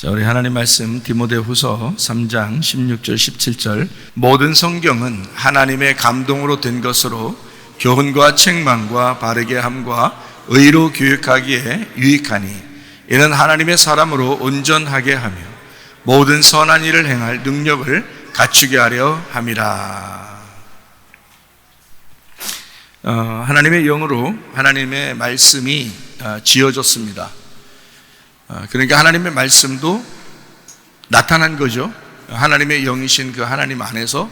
자, 우리 하나님 말씀 디모데후서 3장 16절 17절. 모든 성경은 하나님의 감동으로 된 것으로 교훈과 책망과 바르게 함과 의로 교육하기에 유익하니 이는 하나님의 사람으로 온전하게 하며 모든 선한 일을 행할 능력을 갖추게 하려 함이라. 하나님의 영으로 하나님의 말씀이 지어졌습니다. 그러니까 하나님의 말씀도 나타난 거죠. 하나님의 영이신 그 하나님 안에서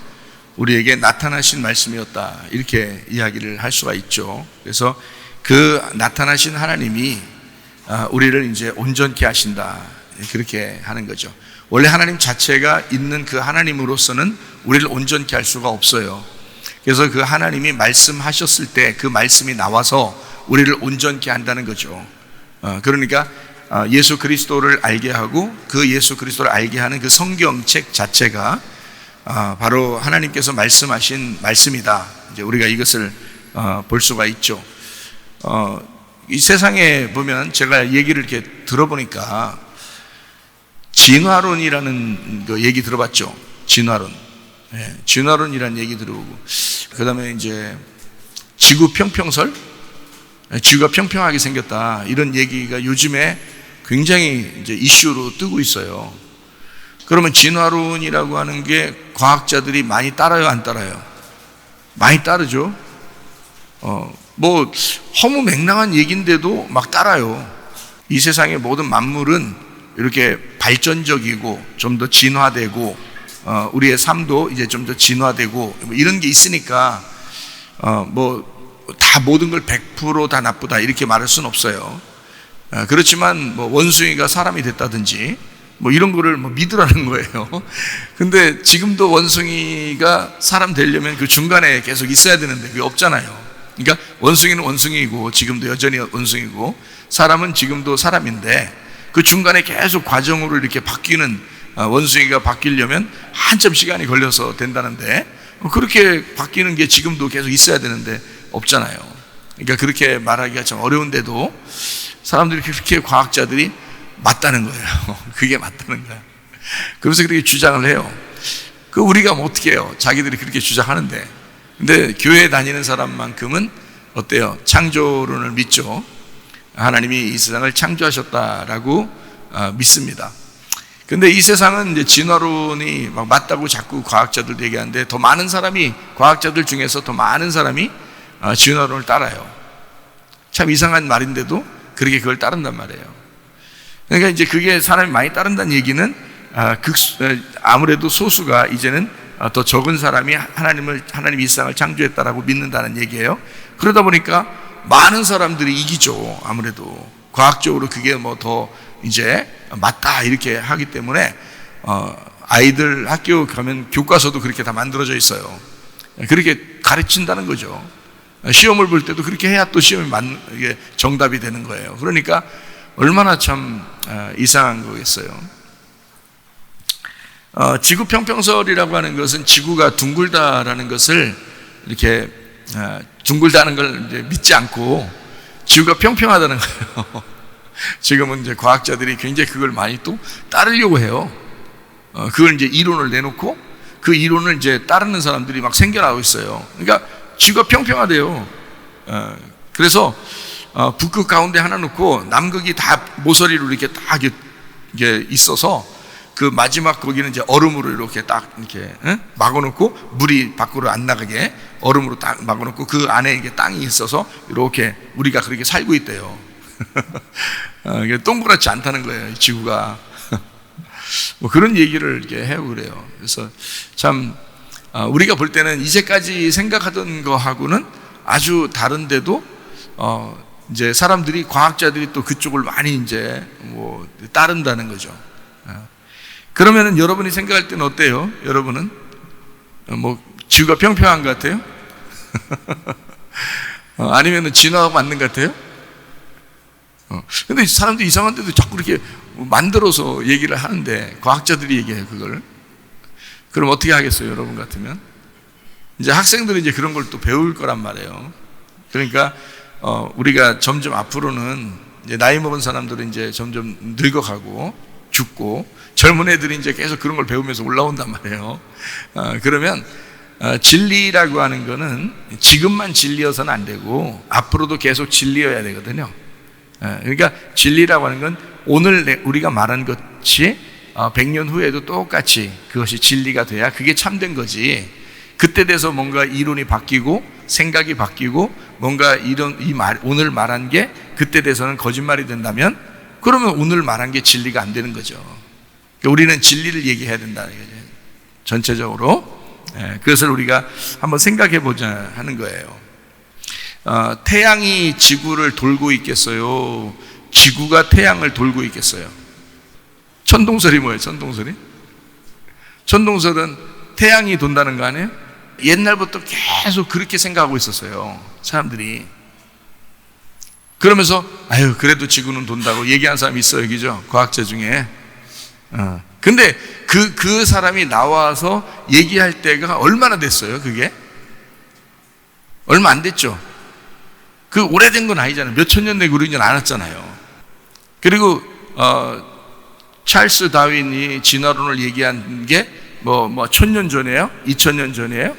우리에게 나타나신 말씀이었다, 이렇게 이야기를 할 수가 있죠. 그래서 그 나타나신 하나님이 우리를 이제 온전케 하신다, 그렇게 하는 거죠. 원래 하나님 자체가 있는 그 하나님으로서는 우리를 온전케 할 수가 없어요. 그래서 그 하나님이 말씀하셨을 때 그 말씀이 나와서 우리를 온전케 한다는 거죠. 그러니까 예수 그리스도를 알게 하고 그 예수 그리스도를 알게 하는 그 성경책 자체가 바로 하나님께서 말씀하신 말씀이다. 이제 우리가 이것을 볼 수가 있죠. 이 세상에 보면 제가 얘기를 이렇게 들어보니까 진화론이라는 그 얘기 들어봤죠. 진화론. 네, 진화론이라는 얘기 들어보고, 그 다음에 이제 지구 평평설, 지구가 평평하게 생겼다, 이런 얘기가 요즘에 굉장히 이제 이슈로 뜨고 있어요. 그러면 진화론이라고 하는 게 과학자들이 많이 따라요, 안 따라요? 많이 따르죠. 뭐 허무맹랑한 얘기인데도 막 따라요. 이 세상의 모든 만물은 이렇게 발전적이고 좀 더 진화되고 우리의 삶도 이제 좀 더 진화되고 뭐 이런 게 있으니까 뭐 다 모든 걸 100% 다 나쁘다, 이렇게 말할 수는 없어요. 그렇지만 뭐 원숭이가 사람이 됐다든지 뭐 이런 거를 뭐 믿으라는 거예요. 근데 지금도 원숭이가 사람 되려면 그 중간에 계속 있어야 되는데 그게 없잖아요. 그러니까 원숭이는 원숭이고 지금도 여전히 원숭이고 사람은 지금도 사람인데 그 중간에 계속 과정으로 이렇게 바뀌는, 원숭이가 바뀌려면 한참 시간이 걸려서 된다는데 그렇게 바뀌는 게 지금도 계속 있어야 되는데 없잖아요. 그러니까 그렇게 말하기가 참 어려운데도 사람들이 그렇게, 과학자들이 맞다는 거예요. 그게 맞다는 거야. 그래서 그렇게 주장을 해요. 그 우리가 뭐 어떻게 해요? 자기들이 그렇게 주장하는데. 근데 교회에 다니는 사람만큼은 어때요? 창조론을 믿죠. 하나님이 이 세상을 창조하셨다라고 믿습니다. 근데 이 세상은 이제 진화론이 막 맞다고 자꾸 과학자들도 얘기하는데, 더 많은 사람이, 과학자들 중에서 더 많은 사람이 진화론을 따라요. 참 이상한 말인데도 그렇게 그걸 따른단 말이에요. 그러니까 이제 그게 사람이 많이 따른다는 얘기는 아무래도 소수가 이제는 더 적은 사람이 하나님이 이 세상을 창조했다라고 믿는다는 얘기예요. 그러다 보니까 많은 사람들이 이기죠. 아무래도 과학적으로 그게 뭐 더 이제 맞다, 이렇게 하기 때문에 아이들 학교 가면 교과서도 그렇게 다 만들어져 있어요. 그렇게 가르친다는 거죠. 시험을 볼 때도 그렇게 해야 또 시험이 이게 정답이 되는 거예요. 그러니까 얼마나 참 이상한 거겠어요. 지구 평평설이라고 하는 것은 지구가 둥글다라는 것을 이렇게 둥글다는 걸 이제 믿지 않고 지구가 평평하다는 거예요. 지금은 이제 과학자들이 굉장히 그걸 많이 또 따르려고 해요. 그걸 이제 이론을 내놓고 그 이론을 이제 따르는 사람들이 막 생겨나고 있어요. 그러니까 지구가 평평하대요. 그래서 북극 가운데 하나 놓고 남극이 다 모서리로 이렇게 딱 이게 있어서 그 마지막 거기는 이제 얼음으로 이렇게 딱 이렇게 막아놓고 물이 밖으로 안 나가게 얼음으로 딱 막아놓고 그 안에 이게 땅이 있어서 이렇게 우리가 그렇게 살고 있대요. 이게 동그랗지 않다는 거예요, 이 지구가. 뭐 그런 얘기를 이렇게 해요, 그래요. 그래서 참 우리가 볼 때는 이제까지 생각하던 거하고는 아주 다른데도 이제 사람들이, 과학자들이 또 그쪽을 많이 이제 뭐 따른다는 거죠. 그러면은 여러분이 생각할 때는 어때요? 여러분은 뭐 지구가 평평한 것 같아요? 아니면은 진화가 맞는 것 같아요? 근데 사람들이 이상한데도 자꾸 이렇게 만들어서 얘기를 하는데, 과학자들이 얘기해요, 그걸. 그럼 어떻게 하겠어요, 여러분 같으면? 이제 학생들은 이제 그런 걸 또 배울 거란 말이에요. 그러니까 우리가 점점 앞으로는 이제 나이 먹은 사람들은 이제 점점 늙어가고 죽고, 젊은 애들이 이제 계속 그런 걸 배우면서 올라온단 말이에요. 그러면 진리라고 하는 거는 지금만 진리여서는 안 되고 앞으로도 계속 진리여야 되거든요. 그러니까 진리라고 하는 건 오늘 우리가 말한 것이 100년 후에도 똑같이 그것이 진리가 돼야 그게 참된 거지. 그때 돼서 뭔가 이론이 바뀌고 생각이 바뀌고 뭔가 오늘 말한 게 그때 돼서는 거짓말이 된다면, 그러면 오늘 말한 게 진리가 안 되는 거죠. 그러니까 우리는 진리를 얘기해야 된다는 거죠. 전체적으로. 그것을 우리가 한번 생각해 보자 하는 거예요. 태양이 지구를 돌고 있겠어요? 지구가 태양을 돌고 있겠어요? 천동설이 뭐예요? 천동설이? 천동설은 태양이 돈다는 거 아니에요? 옛날부터 계속 그렇게 생각하고 있었어요, 사람들이. 그러면서 그래도 지구는 돈다고 얘기하는 사람이 있어요, 그죠? 과학자 중에. 근데 그 사람이 나와서 얘기할 때가 얼마나 됐어요, 그게? 얼마 안 됐죠? 그 오래된 건 아니잖아요. 몇천 년 되고 그러진 않았잖아요. 그리고 찰스 다윈이 진화론을 얘기한 게 뭐 1000년 전이에요? 2000년 전이에요?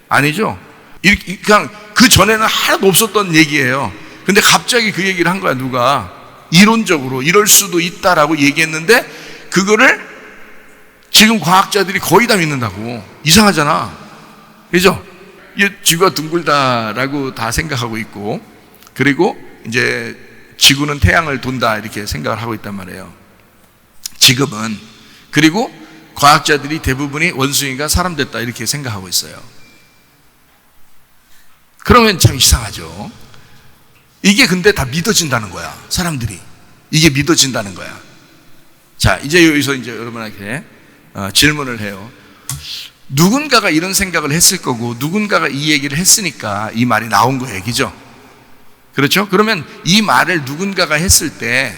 아니죠. 그냥 그 전에는 하나도 없었던 얘기예요. 근데 갑자기 그 얘기를 한 거야. 누가 이론적으로 이럴 수도 있다라고 얘기했는데 그거를 지금 과학자들이 거의 다 믿는다고. 이상하잖아, 그죠? 지구가 둥글다라고 다 생각하고 있고, 그리고 이제 지구는 태양을 돈다 이렇게 생각을 하고 있단 말이에요, 지금은. 그리고 과학자들이 대부분이 원숭이가 사람 됐다 이렇게 생각하고 있어요. 그러면 참 이상하죠. 이게 근데 다 믿어진다는 거야, 사람들이. 이게 믿어진다는 거야. 자, 이제 여기서 이제 여러분에게 질문을 해요. 누군가가 이런 생각을 했을 거고 누군가가 이 얘기를 했으니까 이 말이 나온 거예요, 그죠? 그렇죠? 그러면 이 말을 누군가가 했을 때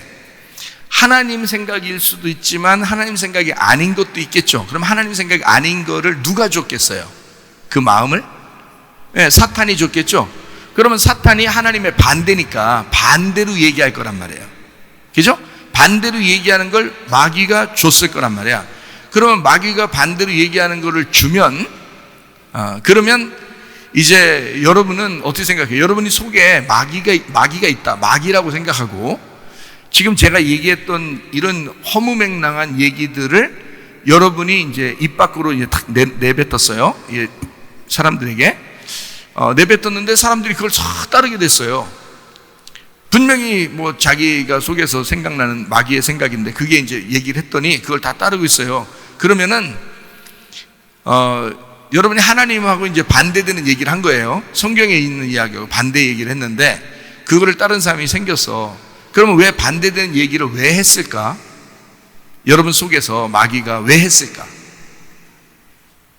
하나님 생각일 수도 있지만 하나님 생각이 아닌 것도 있겠죠. 그럼 하나님 생각이 아닌 거를 누가 줬겠어요? 그 마음을? 사탄이 줬겠죠. 그러면 사탄이 하나님의 반대니까 반대로 얘기할 거란 말이에요, 그죠? 반대로 얘기하는 걸 마귀가 줬을 거란 말이야. 그러면 마귀가 반대로 얘기하는 거를 주면 그러면 이제 여러분은 어떻게 생각해요? 여러분이 속에 마귀가 있다, 마귀라고 생각하고 지금 제가 얘기했던 이런 허무맹랑한 얘기들을 여러분이 이제 입 밖으로 이제 탁 내뱉었어요, 사람들에게. 내뱉었는데 사람들이 그걸 싹 따르게 됐어요. 분명히 뭐 자기가 속에서 생각나는 마귀의 생각인데 그게 이제 얘기를 했더니 그걸 다 따르고 있어요. 그러면은 여러분이 하나님하고 이제 반대되는 얘기를 한 거예요. 성경에 있는 이야기하고 반대 얘기를 했는데 그거를 따른 사람이 생겼어. 그러면 왜 반대되는 얘기를 왜 했을까? 여러분 속에서 마귀가 왜 했을까?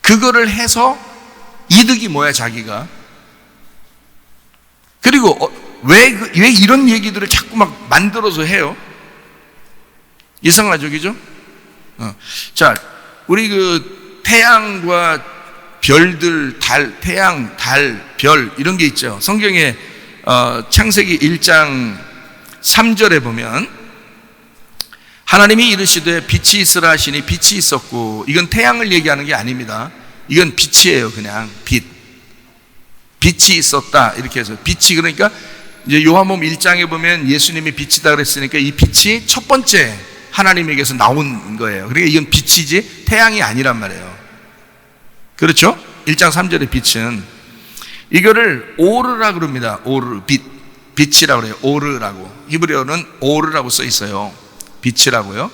그거를 해서 이득이 뭐야, 자기가? 그리고 왜 이런 얘기들을 자꾸 막 만들어서 해요? 이상하죠, 그죠? 자, 우리 그 태양과 별들, 태양, 달, 별 이런 게 있죠. 성경에 창세기 1장 3절에 보면 하나님이 이르시되 빛이 있으라 하시니 빛이 있었고, 이건 태양을 얘기하는 게 아닙니다. 이건 빛이에요, 그냥 빛. 빛이 있었다 이렇게 해서, 빛이 그러니까 이제 요한복음 1장에 보면 예수님이 빛이다 그랬으니까 이 빛이 첫 번째 하나님에게서 나온 거예요. 그러니까 이건 빛이지 태양이 아니란 말이에요. 그렇죠? 1장 3절의 빛은 이거를 오르라 그럽니다. 오르, 빛이라고 그래요. 오르라고. 히브리어는 오르라고 써 있어요. 빛이라고요.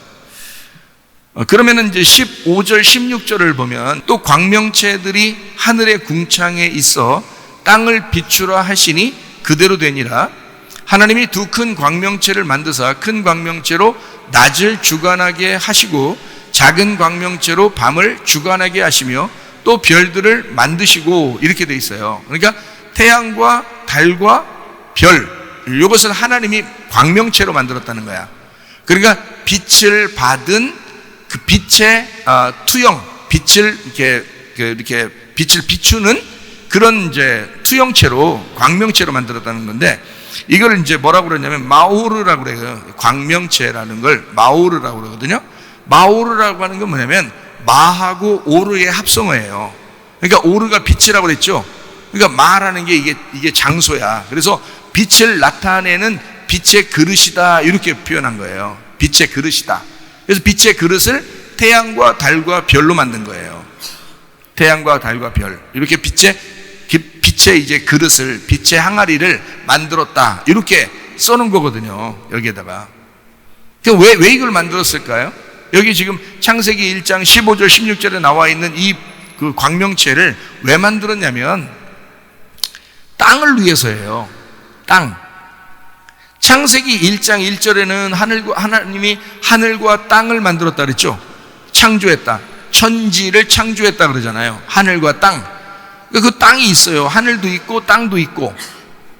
그러면은 이제 15절 16절을 보면 또 광명체들이 하늘의 궁창에 있어 땅을 비추라 하시니 그대로 되니라. 하나님이 두 큰 광명체를 만드사 큰 광명체로 낮을 주관하게 하시고 작은 광명체로 밤을 주관하게 하시며 또 별들을 만드시고, 이렇게 돼 있어요. 그러니까 태양과 달과 별, 이것을 하나님이 광명체로 만들었다는 거야. 그러니까 빛을 받은 그 빛의 투영, 빛을 이렇게 빛을 비추는 그런 이제 투영체로, 광명체로 만들었다는 건데, 이걸 이제 뭐라고 그러냐면 마오르라고 그래요. 광명체라는 걸 마오르라고 그러거든요. 마오르라고 하는 건 뭐냐면 마하고 오르의 합성어예요. 그러니까 오르가 빛이라고 그랬죠. 그러니까 마라는 게 이게 장소야. 그래서 빛을 나타내는 빛의 그릇이다, 이렇게 표현한 거예요. 빛의 그릇이다. 그래서 빛의 그릇을 태양과 달과 별로 만든 거예요. 태양과 달과 별, 이렇게 빛의 이제 그릇을, 빛의 항아리를 만들었다, 이렇게 써놓은 거거든요. 여기에다가. 왜 이걸 만들었을까요? 여기 지금 창세기 1장 15절 16절에 나와 있는 이 그 광명체를 왜 만들었냐면 땅을 위해서예요. 땅. 창세기 1장 1절에는 하나님이 하늘과 땅을 만들었다 그랬죠. 창조했다. 천지를 창조했다 그러잖아요. 하늘과 땅. 그 땅이 있어요. 하늘도 있고 땅도 있고.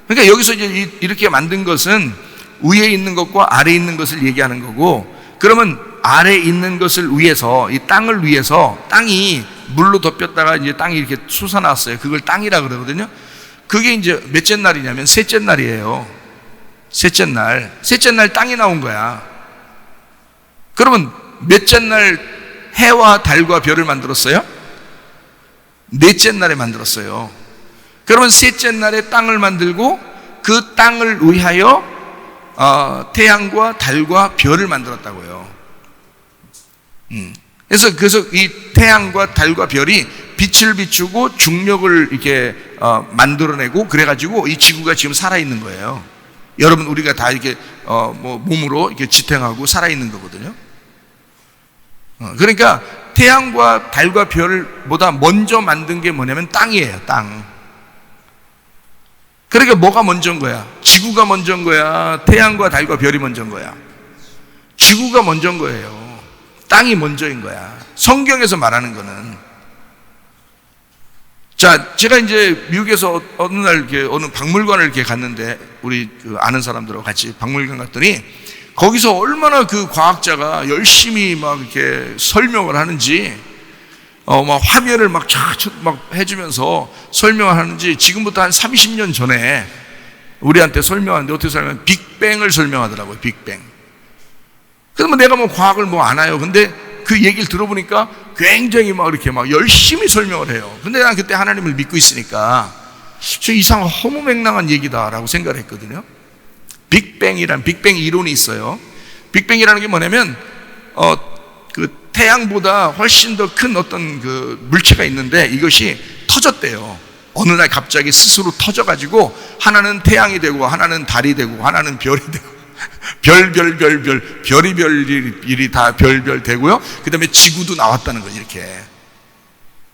그러니까 여기서 이제 이렇게 만든 것은 위에 있는 것과 아래에 있는 것을 얘기하는 거고, 그러면 아래에 있는 것을 위해서, 이 땅을 위해서, 땅이 물로 덮였다가 이제 땅이 이렇게 솟아났어요. 그걸 땅이라 그러거든요. 그게 이제 몇째 날이냐면 셋째 날이에요. 셋째 날 땅이 나온 거야. 그러면 몇째 날 해와 달과 별을 만들었어요? 넷째 날에 만들었어요. 그러면 셋째 날에 땅을 만들고 그 땅을 위하여 태양과 달과 별을 만들었다고요. 그래서 이 태양과 달과 별이 빛을 비추고 중력을 이렇게 만들어내고, 그래가지고 이 지구가 지금 살아있는 거예요. 여러분, 우리가 다 이렇게 몸으로 이렇게 지탱하고 살아있는 거거든요. 그러니까 태양과 달과 별보다 먼저 만든 게 뭐냐면 땅이에요. 땅. 그러니까 뭐가 먼저인 거야? 지구가 먼저인 거야? 태양과 달과 별이 먼저인 거야? 지구가 먼저인 거예요. 땅이 먼저인 거야. 성경에서 말하는 거는. 자, 제가 이제 미국에서 어느 날 이렇게 어느 박물관을 이렇게 갔는데, 우리 아는 사람들하고 같이 박물관 갔더니 거기서 얼마나 그 과학자가 열심히 막 이렇게 설명을 하는지, 막 화면을 막 해주면서 설명을 하는지, 지금부터 한 30년 전에 우리한테 설명하는데 어떻게 설명하면 빅뱅을 설명하더라고요. 빅뱅. 그러면 내가 뭐 과학을 뭐 아나요? 근데 그 얘기를 들어보니까 굉장히 막 이렇게 막 열심히 설명을 해요. 근데 난 그때 하나님을 믿고 있으니까 저 이상한 허무맹랑한 얘기다라고 생각을 했거든요. 빅뱅 이론이 있어요. 빅뱅이라는 게 뭐냐면 그 태양보다 훨씬 더 큰 어떤 그 물체가 있는데, 이것이 터졌대요. 어느 날 갑자기 스스로 터져가지고 하나는 태양이 되고 하나는 달이 되고 하나는 별이 되고 별이 다 별별 되고요. 그 다음에 지구도 나왔다는 거죠. 이렇게.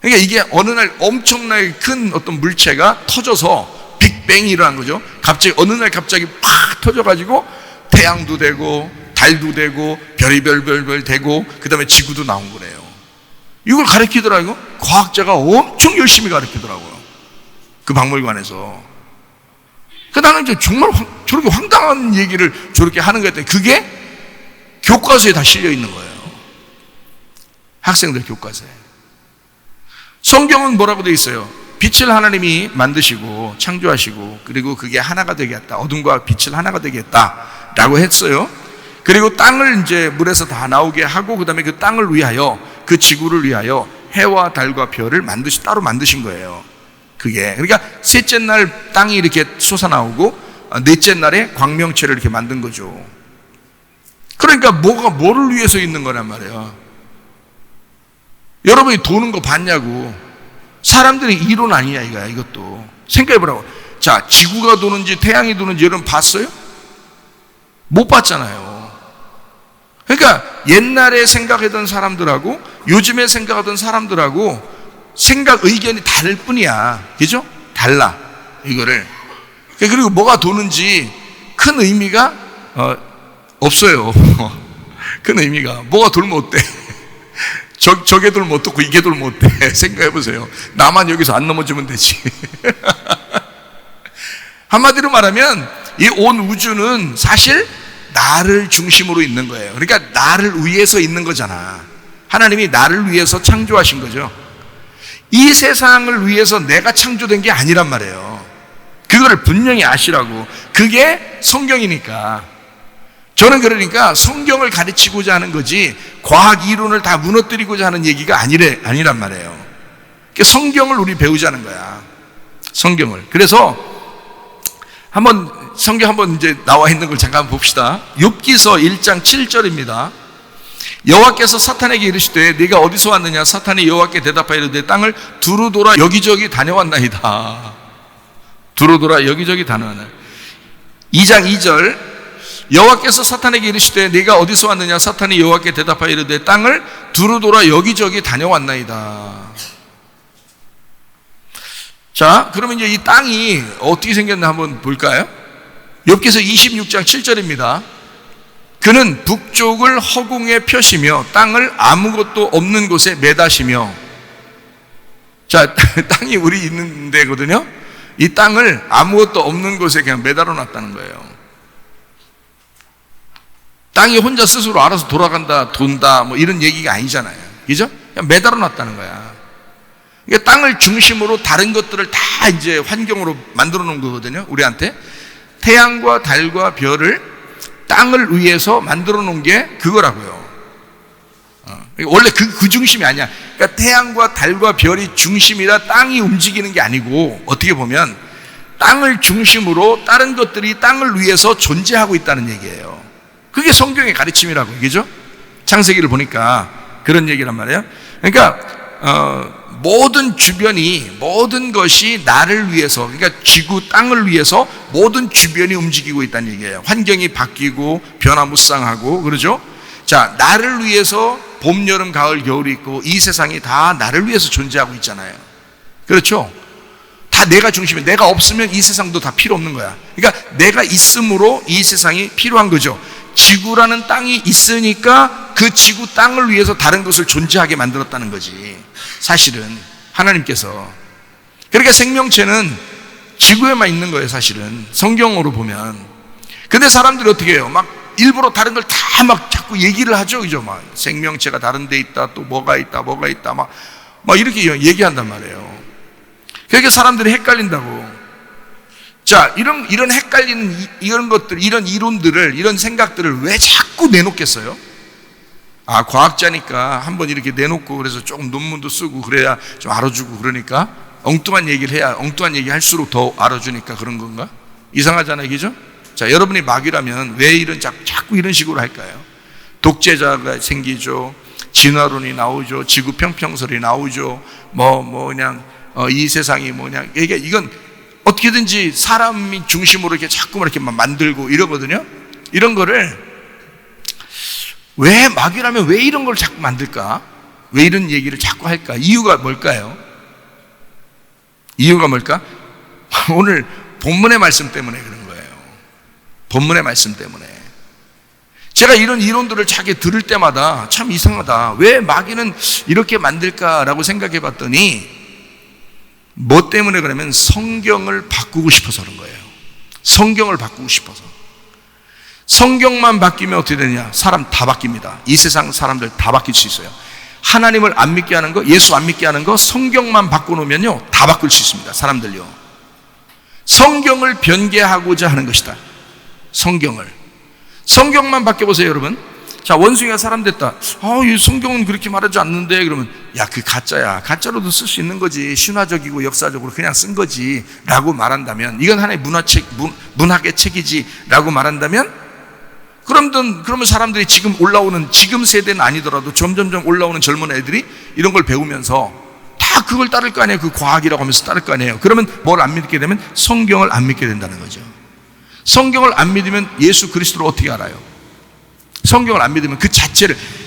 그러니까 이게 어느 날 엄청나게 큰 어떤 물체가 터져서 빅뱅이 일어난 거죠. 갑자기 어느 날 갑자기 팍 터져가지고 태양도 되고 달도 되고 별이 별별 되고 그 다음에 지구도 나온 거래요. 이걸 가르치더라고요. 과학자가 엄청 열심히 가르치더라고요. 그 박물관에서. 나는 이제 정말 저렇게 황당한 얘기를 저렇게 하는 것 같아요. 그게 교과서에 다 실려 있는 거예요. 학생들 교과서에. 성경은 뭐라고 되어 있어요? 빛을 하나님이 만드시고 창조하시고, 그리고 그게 하나가 되겠다. 어둠과 빛을 하나가 되겠다라고 했어요. 그리고 땅을 이제 물에서 다 나오게 하고, 그 다음에 그 땅을 위하여, 그 지구를 위하여 해와 달과 별을 따로 만드신 거예요. 그게. 그러니까 셋째 날 땅이 이렇게 솟아나오고 넷째 날에 광명체를 이렇게 만든 거죠. 그러니까 뭐를 위해서 있는 거란 말이에요. 여러분이 도는 거 봤냐고. 사람들의 이론 아니냐 이거야. 이것도 생각해보라고. 자, 지구가 도는지 태양이 도는지 여러분 봤어요? 못 봤잖아요. 그러니까 옛날에 생각하던 사람들하고 요즘에 생각하던 사람들하고 의견이 다를 뿐이야. 그죠? 달라. 이거를. 그리고 뭐가 도는지 큰 의미가 없어요. 큰 의미가. 뭐가 돌면 어때? 저게 돌면 어떻고 이게 돌면 어때? 생각해보세요. 나만 여기서 안 넘어지면 되지. 한마디로 말하면 이 온 우주는 사실 나를 중심으로 있는 거예요. 그러니까 나를 위해서 있는 거잖아. 하나님이 나를 위해서 창조하신 거죠. 이 세상을 위해서 내가 창조된 게 아니란 말이에요. 그거를 분명히 아시라고. 그게 성경이니까. 저는 그러니까 성경을 가르치고자 하는 거지 과학 이론을 다 무너뜨리고자 하는 얘기가 아니란 말이에요. 성경을 우리 배우자는 거야. 성경을. 그래서 성경 한번 이제 나와 있는 걸 잠깐 봅시다. 욥기서 1장 7절입니다. 여호와께서 사탄에게 이르시되 네가 어디서 왔느냐? 사탄이 여호와께 대답하여 이르되 땅을 두루 돌아 여기저기 다녀왔나이다. 두루 돌아 여기저기 다녀왔나이다. 2장 2절 여호와께서 사탄에게 이르시되 네가 어디서 왔느냐? 사탄이 여호와께 대답하여 이르되 땅을 두루 돌아 여기저기 다녀왔나이다. 자, 그러면 이제 이 땅이 어떻게 생겼나 한번 볼까요? 욥기서 26장 7절입니다. 그는 북쪽을 허공에 펴시며 땅을 아무것도 없는 곳에 매다시며. 자, 땅이 우리 있는 데거든요. 이 땅을 아무것도 없는 곳에 그냥 매달아 놨다는 거예요. 땅이 혼자 스스로 알아서 돌아간다, 돈다, 뭐 이런 얘기가 아니잖아요. 그죠? 그냥 매달아 놨다는 거야. 그러니까 땅을 중심으로 다른 것들을 다 이제 환경으로 만들어 놓은 거거든요. 우리한테. 태양과 달과 별을 땅을 위해서 만들어 놓은 게 그거라고요. 원래 그 중심이 아니야. 그러니까 태양과 달과 별이 중심이라 땅이 움직이는 게 아니고, 어떻게 보면 땅을 중심으로 다른 것들이 땅을 위해서 존재하고 있다는 얘기예요. 그게 성경의 가르침이라고, 그죠? 창세기를 보니까 그런 얘기란 말이에요. 그러니까 모든 주변이, 모든 것이 나를 위해서, 그러니까 지구 땅을 위해서 모든 주변이 움직이고 있다는 얘기예요. 환경이 바뀌고 변화무쌍하고, 그러죠? 자, 나를 위해서 봄, 여름, 가을, 겨울이 있고 이 세상이 다 나를 위해서 존재하고 있잖아요. 그렇죠? 다 내가 중심이에요. 내가 없으면 이 세상도 다 필요 없는 거야. 그러니까 내가 있음으로 이 세상이 필요한 거죠. 지구라는 땅이 있으니까 그 지구 땅을 위해서 다른 것을 존재하게 만들었다는 거지. 사실은 하나님께서. 그러니까 생명체는 지구에만 있는 거예요, 사실은. 성경으로 보면. 근데 사람들이 어떻게 해요? 막 일부러 다른 걸 다 막 자꾸 얘기를 하죠, 그죠? 막 생명체가 다른 데 있다, 또 뭐가 있다, 막 이렇게 얘기한단 말이에요. 그러니까 사람들이 헷갈린다고. 자, 이런 헷갈리는 이런 것들, 이런 이론들을, 이런 생각들을 왜 자꾸 내놓겠어요? 아, 과학자니까 한번 이렇게 내놓고 그래서 조금 논문도 쓰고 그래야 좀 알아주고, 그러니까 엉뚱한 얘기를 해야, 엉뚱한 얘기 할수록 더 알아주니까 그런 건가? 이상하잖아요, 그죠? 자, 여러분이 마귀라면 왜 자꾸 이런 식으로 할까요? 독재자가 생기죠. 진화론이 나오죠. 지구 평평설이 나오죠. 그냥 이 세상이 뭐냐. 이건 어떻게든지 사람이 중심으로 이렇게 자꾸 이렇게 만들고 이러거든요. 이런 거를 왜 마귀라면 왜 이런 걸 자꾸 만들까? 왜 이런 얘기를 자꾸 할까? 이유가 뭘까요? 이유가 뭘까? 오늘 본문의 말씀 때문에 그런 거예요. 본문의 말씀 때문에. 제가 이런 이론들을 자기 들을 때마다 참 이상하다. 왜 마귀는 이렇게 만들까라고 생각해 봤더니 뭐 때문에 그러면 성경을 바꾸고 싶어서 그런 거예요. 성경을 바꾸고 싶어서. 성경만 바뀌면 어떻게 되냐? 사람 다 바뀝니다. 이 세상 사람들 다 바뀔 수 있어요. 하나님을 안 믿게 하는 거, 예수 안 믿게 하는 거, 성경만 바꿔놓으면요 다 바꿀 수 있습니다. 사람들요. 성경을 변개하고자 하는 것이다. 성경만 바뀌어보세요, 여러분. 자, 원숭이가 사람 됐다. 이 성경은 그렇게 말하지 않는데. 그러면 야, 그 가짜야. 가짜로도 쓸 수 있는 거지. 신화적이고 역사적으로 그냥 쓴 거지 라고 말한다면, 이건 하나의 문학의 책이지 라고 말한다면, 그러면 사람들이 지금 세대는 아니더라도 점점점 올라오는 젊은 애들이 이런 걸 배우면서 다 그걸 따를 거 아니에요. 그 과학이라고 하면서 따를 거 아니에요. 그러면 뭘 안 믿게 되면 성경을 안 믿게 된다는 거죠. 성경을 안 믿으면 예수 그리스도를 어떻게 알아요? 성경을 안 믿으면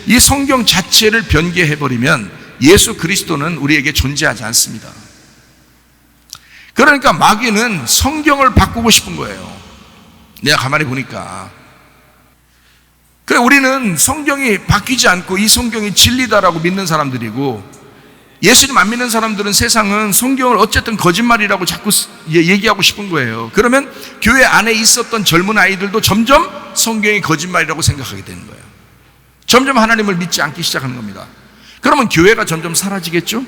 이 성경 자체를 변개해버리면 예수 그리스도는 우리에게 존재하지 않습니다. 그러니까 마귀는 성경을 바꾸고 싶은 거예요. 내가 가만히 보니까. 그래, 우리는 성경이 바뀌지 않고 이 성경이 진리다라고 믿는 사람들이고, 예수님 안 믿는 사람들은 세상은 성경을 어쨌든 거짓말이라고 자꾸 얘기하고 싶은 거예요. 그러면 교회 안에 있었던 젊은 아이들도 점점 성경이 거짓말이라고 생각하게 되는 거예요. 점점 하나님을 믿지 않기 시작하는 겁니다. 그러면 교회가 점점 사라지겠죠?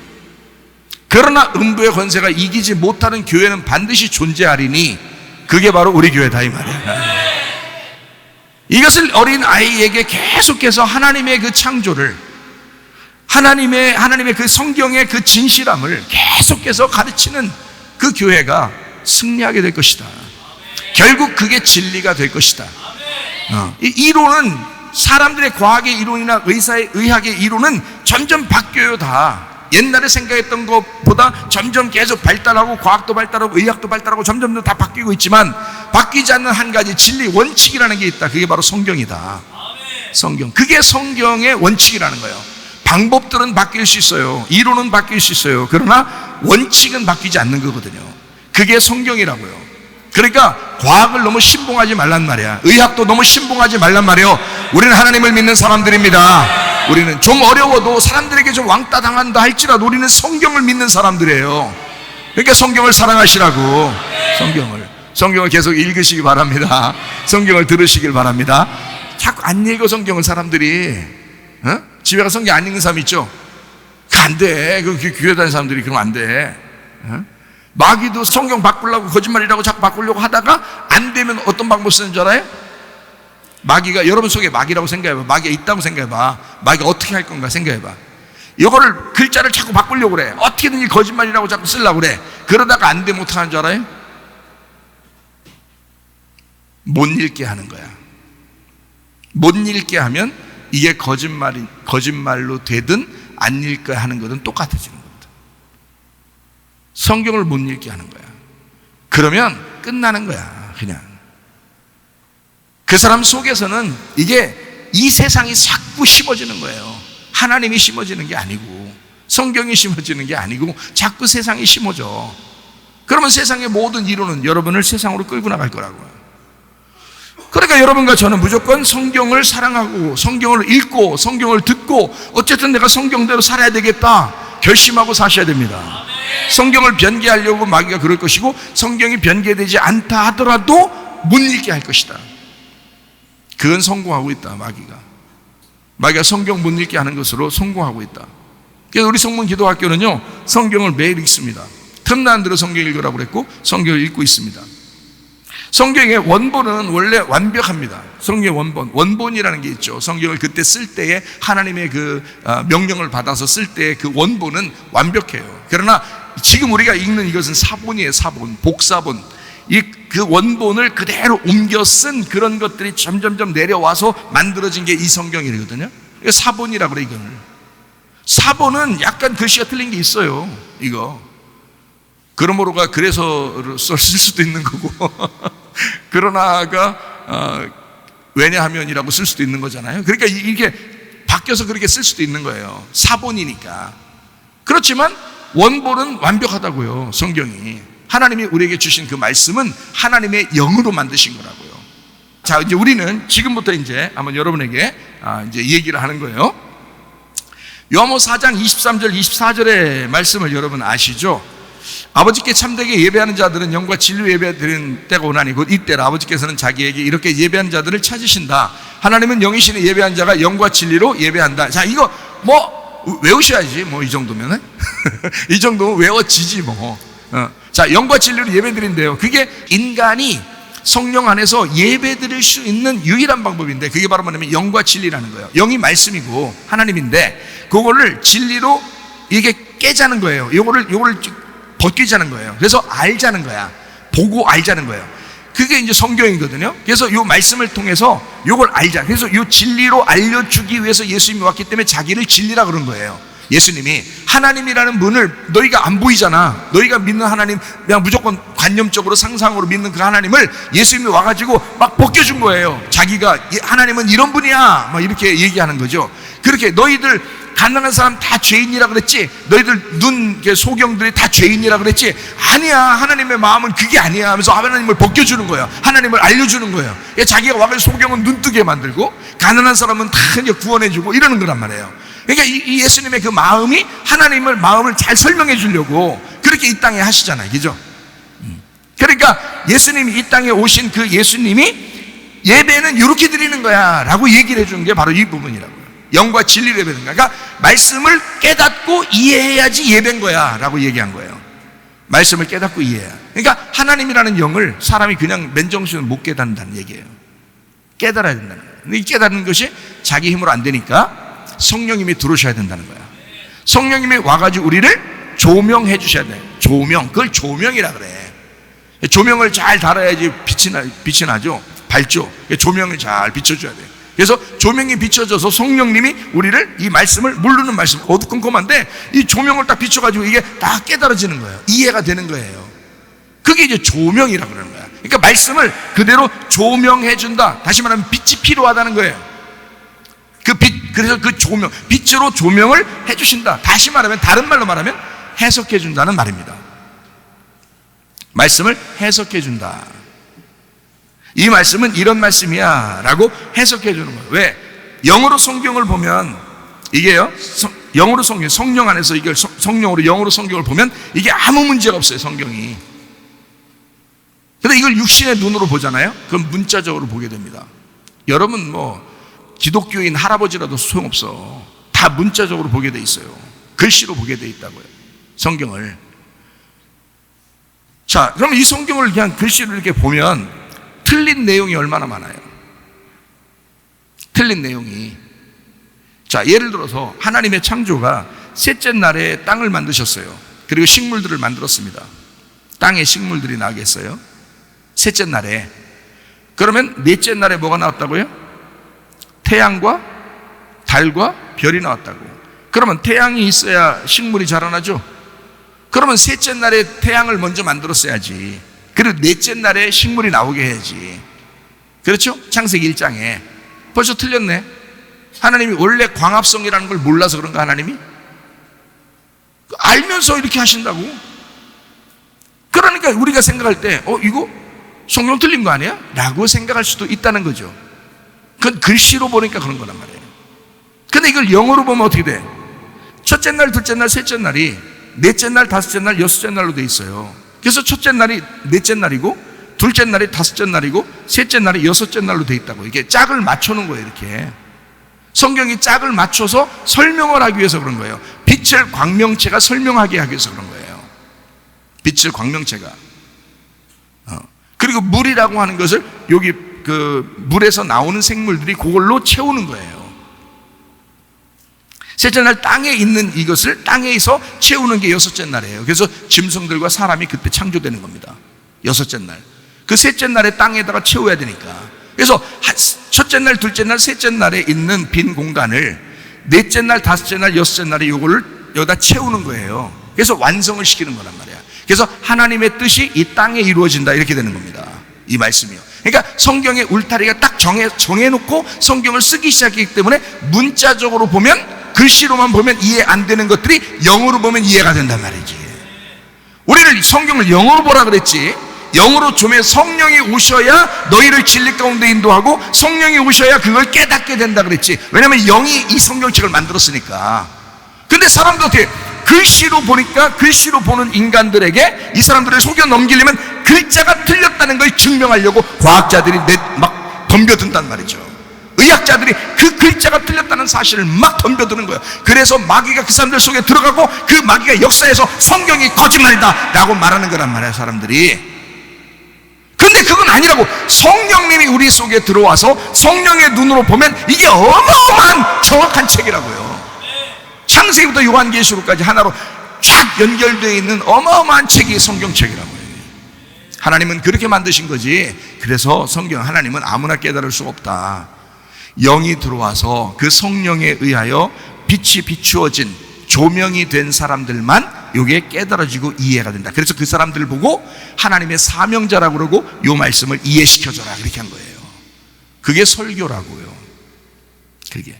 그러나 음부의 권세가 이기지 못하는 교회는 반드시 존재하리니 그게 바로 우리 교회다, 이 말이에요. 이것을 어린 아이에게 계속해서 하나님의 그 창조를, 하나님의 그 성경의 그 진실함을 계속해서 가르치는 그 교회가 승리하게 될 것이다. 결국 그게 진리가 될 것이다. 이 이론은, 사람들의 과학의 이론이나 의학의 이론은 점점 바뀌어요. 다 옛날에 생각했던 것보다 점점 계속 발달하고, 과학도 발달하고 의학도 발달하고 점점 더 다 바뀌고 있지만, 바뀌지 않는 한 가지 진리 원칙이라는 게 있다. 그게 바로 성경이다. 성경. 그게 성경의 원칙이라는 거예요. 방법들은 바뀔 수 있어요. 이론은 바뀔 수 있어요. 그러나 원칙은 바뀌지 않는 거거든요. 그게 성경이라고요. 그러니까 과학을 너무 신봉하지 말란 말이야. 의학도 너무 신봉하지 말란 말이에요. 우리는 하나님을 믿는 사람들입니다. 우리는 좀 어려워도, 사람들에게 좀 왕따 당한다 할지라도 우리는 성경을 믿는 사람들이에요. 그러니까 성경을 사랑하시라고. 성경을 계속 읽으시기 바랍니다. 성경을 들으시길 바랍니다. 자꾸 안 읽어 성경을 사람들이. 집에 가서 성경 안 읽는 사람 있죠? 안 돼. 그 교회 다니는 사람들이 그러면 안 돼. 마귀도 성경 바꾸려고, 거짓말이라고 자꾸 바꾸려고 하다가 안 되면 어떤 방법 쓰는 줄 알아요? 마귀가, 여러분 속에 마귀라고 생각해봐. 마귀가 있다고 생각해봐. 마귀가 어떻게 할 건가 생각해봐. 이거를, 글자를 자꾸 바꾸려고 그래. 어떻게든지 거짓말이라고 자꾸 쓰려고 그래. 그러다가 안 되면 어떻게 하는 줄 알아요? 못 읽게 하는 거야. 못 읽게 하면 이게 거짓말로 되든 안 읽게 하는 거든 똑같아지는 거야. 성경을 못 읽게 하는 거야. 그러면 끝나는 거야. 그냥 그 사람 속에서는 이게, 이 세상이 자꾸 심어지는 거예요. 하나님이 심어지는 게 아니고, 성경이 심어지는 게 아니고, 자꾸 세상이 심어져. 그러면 세상의 모든 이론은 여러분을 세상으로 끌고 나갈 거라고요. 그러니까 여러분과 저는 무조건 성경을 사랑하고, 성경을 읽고, 성경을 듣고, 어쨌든 내가 성경대로 살아야 되겠다 결심하고 사셔야 됩니다. 성경을 변개하려고 마귀가 그럴 것이고, 성경이 변개되지 않다 하더라도 못 읽게 할 것이다. 그건 성공하고 있다. 마귀가 성경 못 읽게 하는 것으로 성공하고 있다. 그래서 우리 성문 기도학교는요, 성경을 매일 읽습니다. 틈나는 대로 성경 읽으라고 그랬고 성경을 읽고 있습니다. 성경의 원본은 원래 완벽합니다. 성경의 원본이라는 게 있죠. 성경을 그때 쓸 때에 하나님의 그 명령을 받아서 쓸 때 그 원본은 완벽해요. 그러나 지금 우리가 읽는 이것은 사본이에요. 사본, 복사본. 그 원본을 그대로 옮겨 쓴 그런 것들이 점점점 내려와서 만들어진 게 이 성경이거든요. 사본이라고 그래. 이거는 사본은 약간 글씨가 틀린 게 있어요. 이거 그러므로가 그래서 쓸 수도 있는 거고 그러나가 왜냐하면이라고 쓸 수도 있는 거잖아요. 그러니까 이게 바뀌어서 그렇게 쓸 수도 있는 거예요. 사본이니까. 그렇지만 원본은 완벽하다고요. 성경이, 하나님이 우리에게 주신 그 말씀은 하나님의 영으로 만드신 거라고요. 자, 이제 우리는 지금부터 이제 한번 여러분에게 이제 얘기를 하는 거예요. 요한복음 4장 23절 24절의 말씀을 여러분 아시죠? 아버지께 참되게 예배하는 자들은 영과 진리로 예배드리는 때가 오나니 곧 이때라. 아버지께서는 자기에게 이렇게 예배하는 자들을 찾으신다. 하나님은 영이시니 예배하는 자가 영과 진리로 예배한다. 자, 이거 뭐 외우셔야지. 뭐 이 정도면은 이 정도면 외워지지 뭐. 자, 영과 진리로 예배드린대요. 그게 인간이 성령 안에서 예배드릴 수 있는 유일한 방법인데, 그게 바로 뭐냐면 영과 진리라는 거예요. 영이 말씀이고 하나님인데, 그거를 진리로 이게 깨자는 거예요. 요거를 벗기자는 거예요. 그래서 알자는 거야. 보고 알자는 거예요. 그게 이제 성경이거든요. 그래서 요 말씀을 통해서 요걸 알자. 그래서 요 진리로 알려주기 위해서 예수님이 왔기 때문에 자기를 진리라 그런 거예요. 예수님이 하나님이라는 분을, 너희가 안 보이잖아. 너희가 믿는 하나님, 그냥 무조건 관념적으로 상상으로 믿는 그 하나님을 예수님이 와가지고 막 벗겨준 거예요. 자기가 하나님은 이런 분이야 막 이렇게 얘기하는 거죠. 그렇게 너희들 가난한 사람 다 죄인이라 그랬지? 너희들 소경들이 다 죄인이라 그랬지? 아니야, 하나님의 마음은 그게 아니야 하면서 하나님을 벗겨주는 거예요. 하나님을 알려주는 거예요. 자기가 와가지고 소경은 눈뜨게 만들고 가난한 사람은 다 구원해주고 이러는 거란 말이에요. 그러니까 이 예수님의 그 마음이, 하나님을 마음을 잘 설명해 주려고 그렇게 이 땅에 하시잖아요. 그죠? 그러니까 예수님이 이 땅에 오신 그 예수님이 예배는 이렇게 드리는 거야 라고 얘기를 해주는 게 바로 이 부분이라고요. 영과 진리로 예배는 거야. 그러니까 말씀을 깨닫고 이해해야지 예배인 거야 라고 얘기한 거예요. 말씀을 깨닫고 이해해야. 그러니까 하나님이라는 영을 사람이 그냥 맨정신은 못 깨닫는다는 얘기예요. 깨달아야 된다는 거예요. 근데 이 깨닫는 것이 자기 힘으로 안 되니까 성령님이 들어오셔야 된다는 거야. 성령님이 와가지고 우리를 조명해 주셔야 돼요. 조명, 그걸 조명이라 그래. 조명을 잘 달아야지 빛이 나죠. 밝죠. 조명을 잘 비춰줘야 돼요. 그래서 조명이 비춰져서 성령님이 우리를 이 말씀을 모르는 말씀, 어두컴컴한데 이 조명을 딱 비춰가지고 이게 다 깨달아지는 거예요. 이해가 되는 거예요. 그게 이제 조명이라 그러는 거야. 그러니까 말씀을 그대로 조명해준다. 다시 말하면 빛이 필요하다는 거예요. 그 빛, 그래서 그 조명, 빛으로 조명을 해주신다. 다시 말하면, 다른 말로 말하면 해석해준다는 말입니다. 말씀을 해석해준다. 이 말씀은 이런 말씀이야 라고 해석해주는 거예요. 왜? 영어로 성경을 보면 이게요, 영어로 성령 안에서 이걸 성령으로 영어로 성경을 보면 이게 아무 문제가 없어요, 성경이. 근데 이걸 육신의 눈으로 보잖아요? 그럼 문자적으로 보게 됩니다. 여러분 뭐 기독교인 할아버지라도 소용없어. 다 문자적으로 보게 돼 있어요. 글씨로 보게 돼 있다고요, 성경을. 자, 그럼 이 성경을 그냥 글씨로 이렇게 보면 틀린 내용이 얼마나 많아요. 틀린 내용이. 자, 예를 들어서 하나님의 창조가 셋째 날에 땅을 만드셨어요. 그리고 식물들을 만들었습니다. 땅에 식물들이 나게 했어요, 셋째 날에. 그러면 넷째 날에 뭐가 나왔다고요? 태양과 달과 별이 나왔다고. 그러면 태양이 있어야 식물이 자라나죠. 그러면 셋째 날에 태양을 먼저 만들었어야지. 그리고 넷째 날에 식물이 나오게 해야지. 그렇죠? 창세기 1장에. 벌써 틀렸네. 하나님이 원래 광합성이라는 걸 몰라서 그런가, 하나님이? 알면서 이렇게 하신다고. 그러니까 우리가 생각할 때 이거 성경 틀린 거 아니야? 라고 생각할 수도 있다는 거죠. 그건 글씨로 보니까 그런 거란 말이에요. 근데 이걸 영어로 보면 어떻게 돼? 첫째 날, 둘째 날, 셋째 날이 넷째 날, 다섯째 날, 여섯째 날로 돼 있어요. 그래서 첫째 날이 넷째 날이고, 둘째 날이 다섯째 날이고, 셋째 날이 여섯째 날로 돼 있다고. 이게 짝을 맞춰놓은 거예요, 이렇게. 성경이 짝을 맞춰서 설명을 하기 위해서 그런 거예요. 빛을 광명체가 설명하게 하기 위해서 그런 거예요. 빛을 광명체가. 그리고 물이라고 하는 것을 여기 그 물에서 나오는 생물들이 그걸로 채우는 거예요. 셋째 날 땅에 있는 이것을 땅에서 채우는 게 여섯째 날이에요. 그래서 짐승들과 사람이 그때 창조되는 겁니다, 여섯째 날. 그 셋째 날에 땅에다가 채워야 되니까. 그래서 첫째 날, 둘째 날, 셋째 날에 있는 빈 공간을 넷째 날, 다섯째 날, 여섯째 날에 이거를 여기다 채우는 거예요. 그래서 완성을 시키는 거란 말이야. 그래서 하나님의 뜻이 이 땅에 이루어진다, 이렇게 되는 겁니다, 이 말씀이요. 그러니까 성경의 울타리가 딱 정해놓고 성경을 쓰기 시작했기 때문에 문자적으로 보면, 글씨로만 보면 이해 안 되는 것들이 영어로 보면 이해가 된단 말이지. 우리는 성경을 영어로 보라 그랬지. 영어로 주면 성령이 오셔야 너희를 진리 가운데 인도하고 성령이 오셔야 그걸 깨닫게 된다 그랬지. 왜냐하면 영이 이 성경책을 만들었으니까. 근데 사람도 어떻게 글씨로 보니까, 글씨로 보는 인간들에게 이 사람들을 속여 넘기려면 글자가 틀렸다는 걸 증명하려고 과학자들이 막 덤벼든단 말이죠. 의학자들이 그 글자가 틀렸다는 사실을 막 덤벼드는 거예요. 그래서 마귀가 그 사람들 속에 들어가고 그 마귀가 역사에서 성경이 거짓말이다 라고 말하는 거란 말이에요, 사람들이. 근데 그건 아니라고. 성령님이 우리 속에 들어와서 성령의 눈으로 보면 이게 어마어마한 정확한 책이라고요. 창세기부터 요한계시록까지 하나로 쫙 연결되어 있는 어마어마한 책이 성경책이라고요. 하나님은 그렇게 만드신 거지. 그래서 성경, 하나님은 아무나 깨달을 수가 없다. 영이 들어와서 그 성령에 의하여 빛이 비추어진 조명이 된 사람들만 이게 깨달아지고 이해가 된다. 그래서 그 사람들을 보고 하나님의 사명자라고 그러고 이 말씀을 이해시켜줘라, 그렇게 한 거예요. 그게 설교라고요. 그게.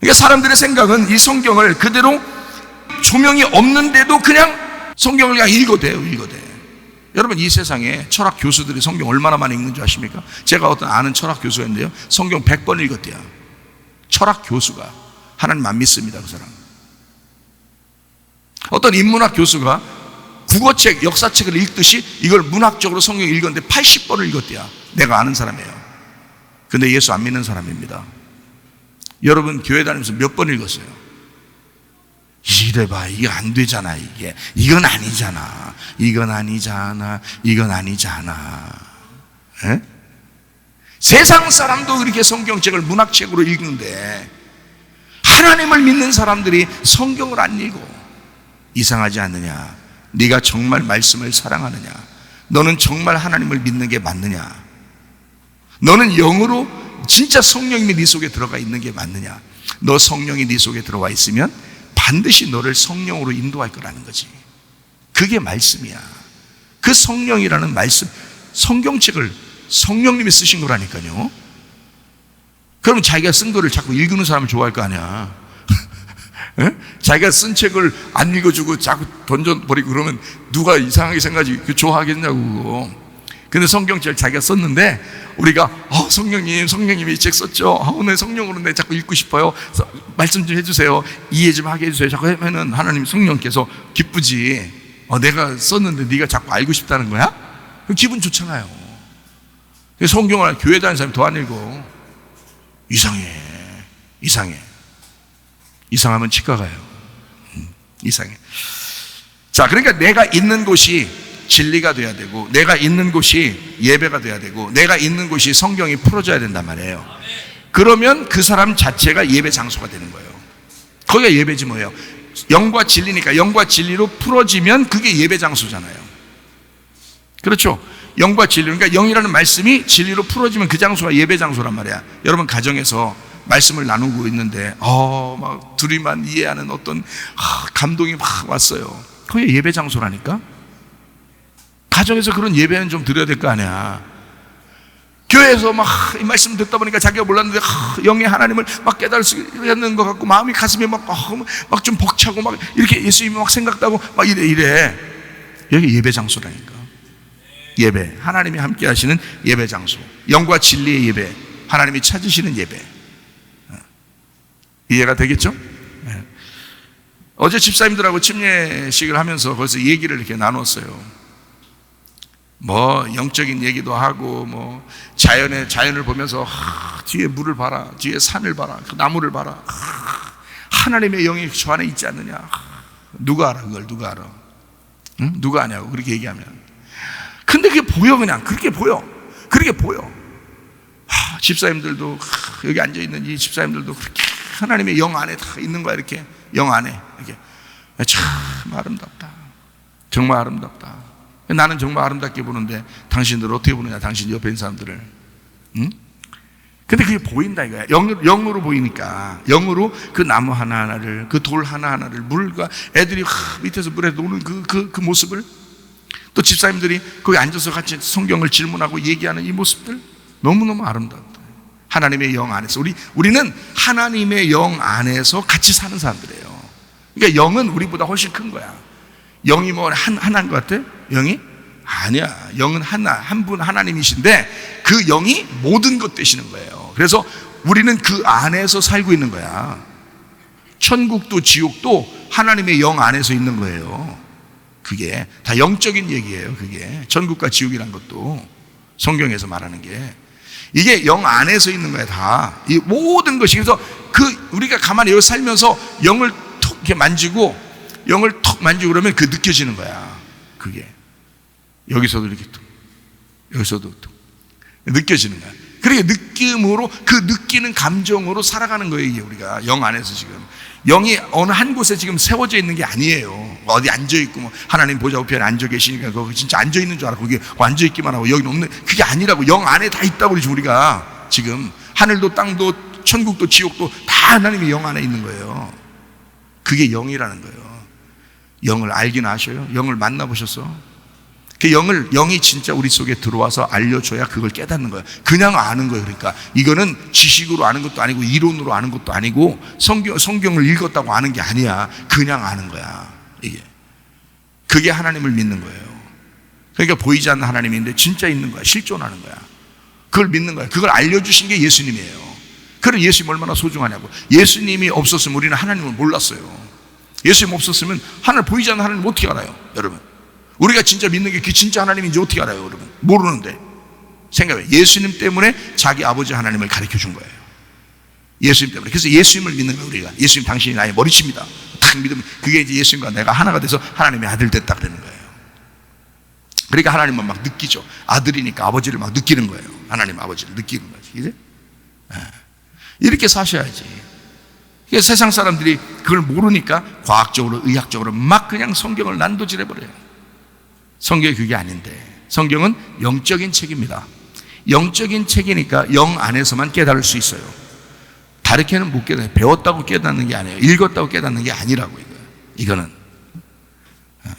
그러니까 사람들의 생각은 이 성경을 그대로 조명이 없는데도 그냥 성경을 그냥 읽어대요, 읽어대. 여러분, 이 세상에 철학 교수들이 성경 얼마나 많이 읽는 줄 아십니까? 제가 어떤 아는 철학 교수가 있는데요, 성경 100번 읽었대요. 철학 교수가. 하나님 안 믿습니다, 그 사람. 어떤 인문학 교수가 국어책, 역사책을 읽듯이 이걸 문학적으로 성경을 읽었는데 80번을 읽었대요. 내가 아는 사람이에요. 근데 예수 안 믿는 사람입니다. 여러분, 교회 다니면서 몇 번 읽었어요? 이래봐, 이게 안 되잖아, 이건 아니잖아, 이건 아니잖아, 이건 아니잖아. 에? 세상 사람도 그렇게 성경책을 문학책으로 읽는데 하나님을 믿는 사람들이 성경을 안 읽어. 이상하지 않느냐? 네가 정말 말씀을 사랑하느냐? 너는 정말 하나님을 믿는 게 맞느냐? 너는 영으로 진짜 성령이 네 속에 들어가 있는 게 맞느냐? 너 성령이 네 속에 들어와 있으면 반드시 너를 성령으로 인도할 거라는 거지. 그게 말씀이야. 그 성령이라는 말씀, 성경책을 성령님이 쓰신 거라니까요. 그러면 자기가 쓴 거를 자꾸 읽는 사람을 좋아할 거 아니야. 자기가 쓴 책을 안 읽어주고 자꾸 던져버리고 그러면 누가 이상하게 생각하지 좋아하겠냐고. 근데 성경책을 자기가 썼는데 우리가 성령님이 이 책 썼죠. 오늘 성령으로 내 자꾸 읽고 싶어요. 말씀 좀 해주세요. 이해 좀 하게 해주세요. 자꾸 하면은 하나님 성령께서 기쁘지. 내가 썼는데 네가 자꾸 알고 싶다는 거야? 기분 좋잖아요. 성경을 교회 다니는 사람이 더 안 읽어. 이상해. 이상하면 치과 가요. 이상해. 자, 그러니까 내가 있는 곳이 진리가 돼야 되고, 내가 있는 곳이 예배가 돼야 되고, 내가 있는 곳이 성경이 풀어져야 된단 말이에요. 그러면 그 사람 자체가 예배 장소가 되는 거예요. 거기가 예배지 뭐예요. 영과 진리니까 영과 진리로 풀어지면 그게 예배 장소잖아요. 그렇죠? 영과 진리, 그러니까 영이라는 말씀이 진리로 풀어지면 그 장소가 예배 장소란 말이야. 여러분 가정에서 말씀을 나누고 있는데 막 둘이만 이해하는 어떤 감동이 막 왔어요. 그게 예배 장소라니까. 가정에서 그런 예배는 좀 드려야 될 거 아니야. 교회에서 막 이 말씀 듣다 보니까 자기가 몰랐는데 영의 하나님을 막 깨달을 수 있는 것 같고 마음이 가슴이 막 좀 벅차고 막 이렇게 예수님이 막 생각나고 막 이래. 여기 예배 장소라니까. 예배, 하나님이 함께 하시는 예배 장소, 영과 진리의 예배, 하나님이 찾으시는 예배. 이해가 되겠죠? 네. 어제 집사님들하고 침례식을 하면서 거기서 얘기를 이렇게 나눴어요. 뭐 영적인 얘기도 하고 뭐 자연을 보면서 뒤에 물을 봐라, 뒤에 산을 봐라, 그 나무를 봐라. 하나님의 영이 저 안에 있지 않느냐. 누가 알아? 그걸 누가 알아? 응? 누가 아냐고 그렇게 얘기하면. 근데 그게 보여. 그냥 그렇게 보여. 집사님들도 여기 앉아있는 이 집사님들도 그렇게 하나님의 영 안에 다 있는 거야. 이렇게 영 안에 이렇게. 참 아름답다. 정말 아름답다. 나는 정말 아름답게 보는데 당신들 어떻게 보느냐? 당신 옆에 있는 사람들을. 응? 근데 그게 보인다 이거야. 영으로 보이니까. 영으로 그 나무 하나하나를, 그 돌 하나하나를, 물과 애들이 밑에서 물에 노는 그 모습을, 또 집사님들이 거기 앉아서 같이 성경을 질문하고 얘기하는 이 모습들 너무너무 아름답다. 하나님의 영 안에서 우리는 하나님의 영 안에서 같이 사는 사람들이에요. 그러니까 영은 우리보다 훨씬 큰 거야. 영이 뭐 하나인 것 같아? 영이? 아니야. 영은 한 분 하나님이신데 그 영이 모든 것 되시는 거예요. 그래서 우리는 그 안에서 살고 있는 거야. 천국도 지옥도 하나님의 영 안에서 있는 거예요. 그게 다 영적인 얘기예요. 그게 천국과 지옥이란 것도 성경에서 말하는 게 이게 영 안에서 있는 거야. 다 이 모든 것이. 그래서 우리가 가만히 여기 살면서 영을 톡 이렇게 만지고 영을 톡 만지고 그러면 그 느껴지는 거야. 그게 여기서도 이렇게 톡, 여기서도 톡 느껴지는 거야. 그렇게 느낌으로 그 느끼는 감정으로 살아가는 거예요. 이게 우리가 영 안에서 지금 영이 어느 한 곳에 지금 세워져 있는 게 아니에요. 어디 앉아 있고 뭐 하나님 보좌 우편에 앉아 계시니까 거기 진짜 앉아 있는 줄 알아. 거기 앉아 있기만 하고 여기는 없는. 그게 아니라고. 영 안에 다 있다고 그러지. 우리가 지금 하늘도 땅도 천국도 지옥도 다 하나님의 영 안에 있는 거예요. 그게 영이라는 거예요. 영을 알긴 아셔요? 영을 만나보셨어? 그 영이 진짜 우리 속에 들어와서 알려줘야 그걸 깨닫는 거예요. 그냥 아는 거예요. 그러니까 이거는 지식으로 아는 것도 아니고 이론으로 아는 것도 아니고 성경을 읽었다고 아는 게 아니야. 그냥 아는 거야. 이게 그게 하나님을 믿는 거예요. 그러니까 보이지 않는 하나님인데 진짜 있는 거야. 실존하는 거야. 그걸 믿는 거야. 그걸 알려주신 게 예수님이에요. 그럼 예수님 얼마나 소중하냐고. 예수님이 없었으면 우리는 하나님을 몰랐어요. 예수님 없었으면 하늘 보이지 않는 하나님을 어떻게 알아요? 여러분, 우리가 진짜 믿는 게 그 진짜 하나님인지 어떻게 알아요? 여러분, 모르는데. 생각해요. 예수님 때문에 자기 아버지 하나님을 가르쳐 준 거예요. 예수님 때문에. 그래서 예수님을 믿는 거예요. 우리가. 예수님 당신이 나의 머리칩니다. 딱 믿으면 그게 이제 예수님과 내가 하나가 돼서 하나님의 아들 됐다 그러는 거예요. 그러니까 하나님은 막 느끼죠. 아들이니까 아버지를 막 느끼는 거예요. 하나님 아버지를 느끼는 거예요. 이제 이렇게 사셔야지. 세상 사람들이 그걸 모르니까 과학적으로, 의학적으로 막 그냥 성경을 난도질해버려요. 성경이 그게 아닌데, 성경은 영적인 책입니다. 영적인 책이니까 영 안에서만 깨달을 수 있어요. 다르게는 못 깨달아요. 배웠다고 깨닫는 게 아니에요. 읽었다고 깨닫는 게 아니라고. 이거는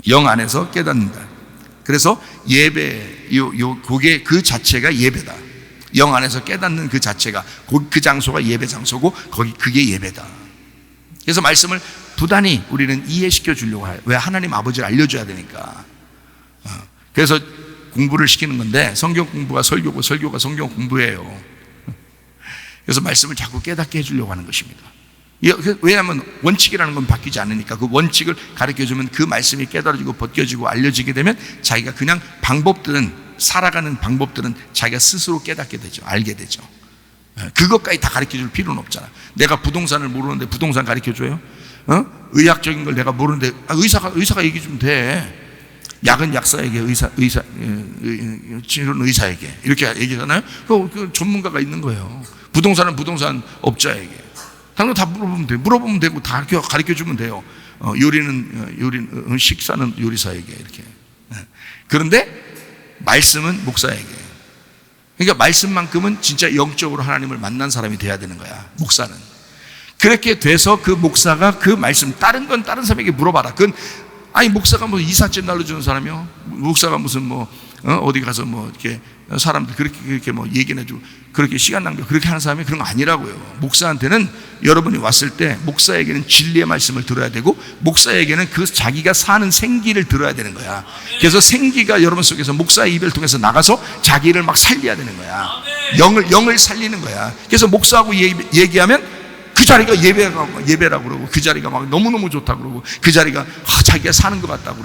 영 안에서 깨닫는다. 그래서 예배, 그게 그 자체가 예배다. 영 안에서 깨닫는 그 자체가, 그 장소가 예배 장소고, 그게 예배다. 그래서 말씀을 부단히 우리는 이해시켜 주려고 해요. 왜? 하나님 아버지를 알려줘야 되니까. 그래서 공부를 시키는 건데, 성경 공부가 설교고 설교가 성경 공부예요. 그래서 말씀을 자꾸 깨닫게 해주려고 하는 것입니다. 왜냐하면 원칙이라는 건 바뀌지 않으니까 그 원칙을 가르쳐주면 그 말씀이 깨달아지고 벗겨지고 알려지게 되면 자기가 그냥 살아가는 방법들은 자기가 스스로 깨닫게 되죠. 알게 되죠. 그것까지 다 가르쳐줄 필요는 없잖아. 내가 부동산을 모르는데 부동산 가르쳐줘요? 의학적인 걸 내가 모르는데 의사가 얘기해 주면 돼. 약은 약사에게, 치료는 의사에게 이렇게 얘기하잖아요. 그 전문가가 있는 거예요. 부동산은 부동산 업자에게 당연히 다 물어보면 되고 다 가르쳐주면 돼요. 요리는 식사는 요리사에게 이렇게. 그런데 말씀은 목사에게. 그러니까 말씀만큼은 진짜 영적으로 하나님을 만난 사람이 돼야 되는 거야, 목사는. 그렇게 돼서 그 목사가 그 말씀, 다른 건 다른 사람에게 물어봐라. 그건 아니 목사가 뭐 이삿짐 날려주는 사람이요? 목사가 무슨 어디 가서 이렇게 사람들 그렇게 얘기는 해주고 그렇게 시간 낭비 그렇게 하는 사람이 그런 거 아니라고요. 목사한테는 여러분이 왔을 때 목사에게는 진리의 말씀을 들어야 되고 목사에게는 그 자기가 사는 생기를 들어야 되는 거야. 그래서 생기가 여러분 속에서 목사의 입을 통해서 나가서 자기를 막 살려야 되는 거야. 영을 살리는 거야. 그래서 목사하고 얘기하면 그 자리가 예배라고 그러고 그 자리가 막 너무너무 좋다고 그러고 그 자리가 자기가 사는 것 같다고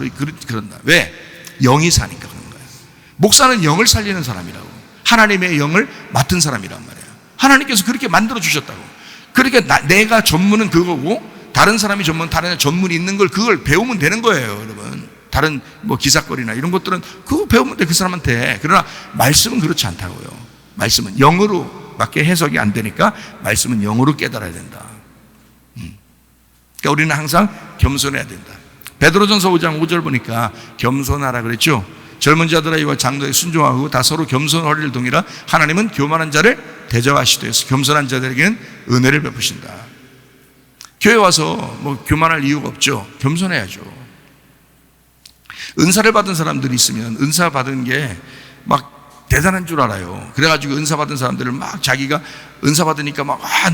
그런다. 왜? 영이 사니까 그런 거야. 목사는 영을 살리는 사람이라고. 하나님의 영을 맡은 사람이란 말이에요. 하나님께서 그렇게 만들어 주셨다고. 그러니까 내가 전문은 그거고 다른 사람이 다른 전문이 있는 걸 그걸 배우면 되는 거예요, 여러분. 다른 기사거리나 이런 것들은 그거 배우면 돼, 그 사람한테. 그러나 말씀은 그렇지 않다고요. 말씀은 영으로 밖에 해석이 안 되니까 말씀은 영으로 깨달아야 된다. 그러니까 우리는 항상 겸손해야 된다. 베드로전서 5장 5절 보니까 겸손하라 그랬죠. 젊은 자들아 이와 장로에 순종하고 다 서로 겸손 허리를 동이라. 하나님은 교만한 자를 대적하시되 겸손한 자들에게는 은혜를 베푸신다. 교회 와서 교만할 이유가 없죠. 겸손해야죠. 은사를 받은 사람들이 있으면 은사 받은 게 막 대단한 줄 알아요. 그래가지고 은사 받은 사람들을 막 자기가 은사 받으니까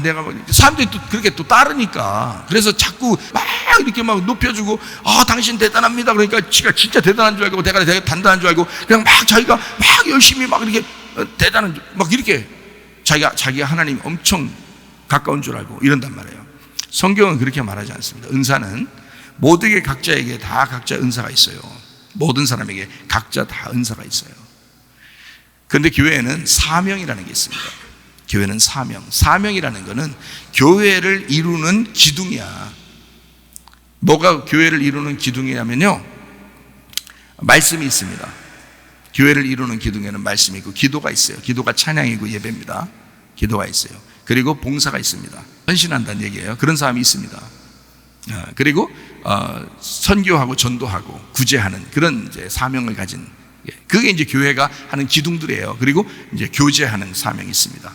내가 사람들이 또 그렇게 또 따르니까 그래서 자꾸 막 이렇게 막 높여주고 당신 대단합니다. 그러니까 지가 진짜 대단한 줄 알고 내가 되게 단단한 줄 알고 그냥 막 자기가 막 열심히 막 이렇게 대단한 줄 막 이렇게 자기가 하나님 엄청 가까운 줄 알고 이런단 말이에요. 성경은 그렇게 말하지 않습니다. 은사는 모두에게 각자에게 다 각자 은사가 있어요. 모든 사람에게 각자 다 은사가 있어요. 그런데 교회에는 사명이라는 게 있습니다. 교회는 사명이라는 것은 교회를 이루는 기둥이야. 뭐가 교회를 이루는 기둥이냐면요, 말씀이 있습니다. 교회를 이루는 기둥에는 말씀이 있고 기도가 있어요. 기도가 찬양이고 예배입니다. 기도가 있어요. 그리고 봉사가 있습니다. 헌신한다는 얘기예요. 그런 사람이 있습니다. 그리고 선교하고 전도하고 구제하는 그런 이제 사명을 가진, 그게 이제 교회가 하는 기둥들이에요. 그리고 이제 교제하는 사명이 있습니다.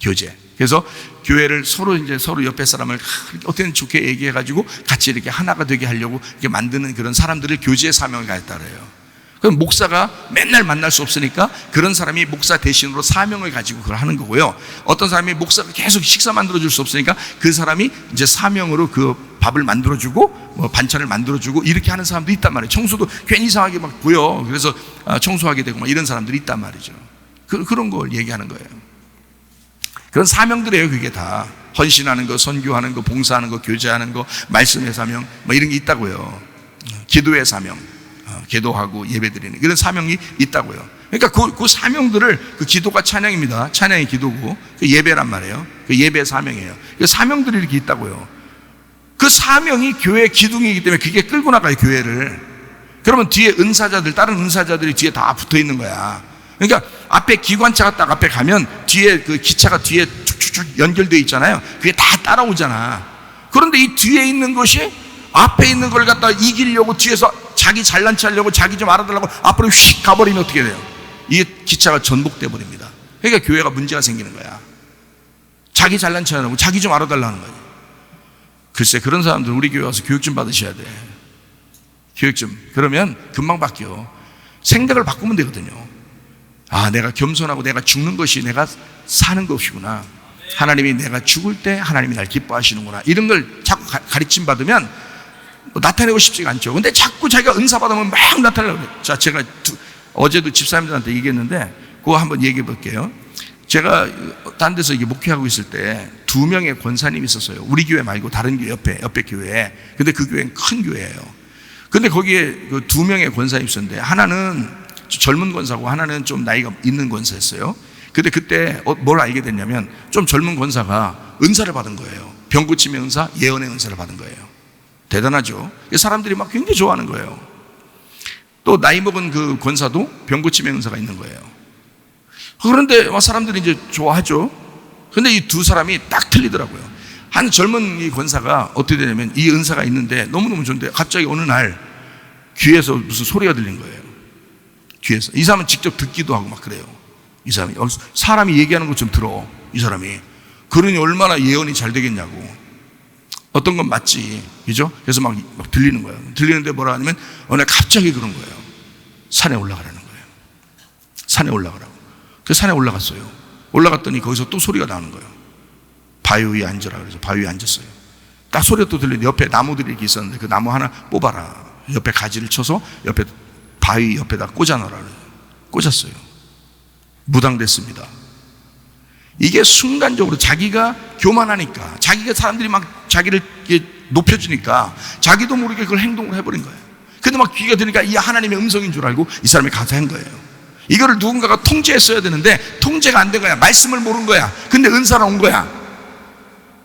교제. 그래서 교회를 서로 옆에 사람을 어떻게든 좋게 얘기해가지고 같이 이렇게 하나가 되게 하려고 이렇게 만드는 그런 사람들을 교제의 사명을 가졌다 그래요. 그럼 목사가 맨날 만날 수 없으니까 그런 사람이 목사 대신으로 사명을 가지고 그걸 하는 거고요. 어떤 사람이 목사가 계속 식사 만들어줄 수 없으니까 그 사람이 이제 사명으로 그 밥을 만들어주고 반찬을 만들어주고 이렇게 하는 사람도 있단 말이에요. 청소도 괜히 이상하게 막 보여. 그래서 청소하게 되고 막 이런 사람들이 있단 말이죠. 그런 걸 얘기하는 거예요. 그런 사명들이에요. 그게 다 헌신하는 거, 선교하는 거, 봉사하는 거, 교제하는 거, 말씀의 사명 이런 게 있다고요. 기도의 사명, 기도하고 예배드리는 이런 사명이 있다고요. 그러니까 그 사명들을, 그 기도가 찬양입니다. 찬양이 기도고 그 예배란 말이에요. 그 예배 사명이에요. 그 사명들이 이렇게 있다고요. 그 사명이 교회의 기둥이기 때문에 그게 끌고 나가요, 교회를. 그러면 뒤에 다른 은사자들이 뒤에 다 붙어 있는 거야. 그러니까 앞에 기관차가 딱 앞에 가면 뒤에 그 기차가 뒤에 쭉쭉쭉 연결되어 있잖아요. 그게 다 따라오잖아. 그런데 이 뒤에 있는 것이 앞에 있는 걸 갖다 이기려고 뒤에서 자기 잘난 체 하려고 자기 좀 알아달라고 앞으로 휙 가버리면 어떻게 돼요? 이게 기차가 전복돼 버립니다. 그러니까 교회가 문제가 생기는 거야. 자기 잘난 체 하려고 자기 좀 알아달라는 거예요. 글쎄, 그런 사람들 우리 교회 와서 교육 좀 받으셔야 돼. 교육 좀. 그러면 금방 바뀌어. 생각을 바꾸면 되거든요. 아, 내가 겸손하고 내가 죽는 것이 내가 사는 것이구나. 하나님이 내가 죽을 때 하나님이 날 기뻐하시는구나. 이런 걸 자꾸 가르침 받으면 나타내고 싶지가 않죠. 근데 자꾸 자기가 은사 받으면 막 나타내려고 해요. 자, 제가 어제도 집사님들한테 얘기했는데 그거 한번 얘기해 볼게요. 제가 딴 데서 이게 목회하고 있을 때 2명의 권사님이 있었어요. 우리 교회 말고 다른 교회 옆에 교회에. 근데 그 교회는 큰 교회예요. 근데 거기에 그 2명의 권사님이 있었는데 하나는 젊은 권사고 하나는 좀 나이가 있는 권사였어요. 근데 그때 뭘 알게 됐냐면 좀 젊은 권사가 은사를 받은 거예요. 병 고침의 은사, 예언의 은사를 받은 거예요. 대단하죠. 사람들이 막 굉장히 좋아하는 거예요. 또 나이 먹은 그 권사도 병 고침의 은사가 있는 거예요. 그런데 사람들이 이제 좋아하죠. 근데 이 두 사람이 딱 틀리더라고요. 한 젊은 이 권사가 어떻게 되냐면 이 은사가 있는데 너무너무 좋은데 갑자기 어느 날 귀에서 무슨 소리가 들린 거예요. 귀에서. 이 사람은 직접 듣기도 하고 막 그래요. 이 사람이 얘기하는 것 좀 들어. 이 사람이. 그러니 얼마나 예언이 잘 되겠냐고. 어떤 건 맞지. 그죠? 그래서 막 들리는 거예요. 들리는데 뭐라 하냐면 어느 날 갑자기 그런 거예요. 산에 올라가라는 거예요. 산에 올라가라고. 그래서 산에 올라갔어요. 올라갔더니 거기서 또 소리가 나는 거예요. 바위 위에 앉으라. 그래서 바위 위에 앉았어요. 딱 소리가 또 들리는데 옆에 나무들이 이렇게 있었는데 그 나무 하나 뽑아라. 옆에 가지를 쳐서 옆에 바위 옆에다 꽂아놔라. 꽂았어요. 무당됐습니다. 이게 순간적으로 자기가 교만하니까, 자기가 사람들이 막 자기를 높여주니까 자기도 모르게 그걸 행동을 해버린 거예요. 근데 막 귀가 들으니까 이 하나님의 음성인 줄 알고 이 사람이 가서 한 거예요. 이거를 누군가가 통제했어야 되는데 통제가 안 된 거야. 말씀을 모른 거야. 근데 은사로 온 거야.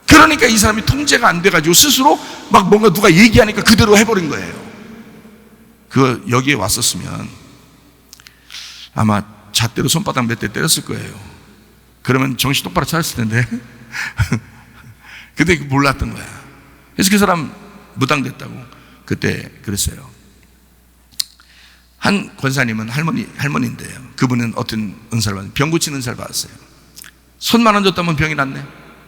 그러니까 이 사람이 통제가 안 돼가지고 스스로 막 뭔가 누가 얘기하니까 그대로 해버린 거예요. 여기에 왔었으면 아마 잣대로 손바닥 몇 대 때렸을 거예요. 그러면 정신 똑바로 차렸을 텐데. 근데 몰랐던 거야. 그래서 그 사람 무당됐다고 그때 그랬어요. 한 권사님은 할머니인데요. 그분은 어떤 은사를 받았어요? 병 고치는 은사를 받았어요. 손만 얹었다면 병이 났네.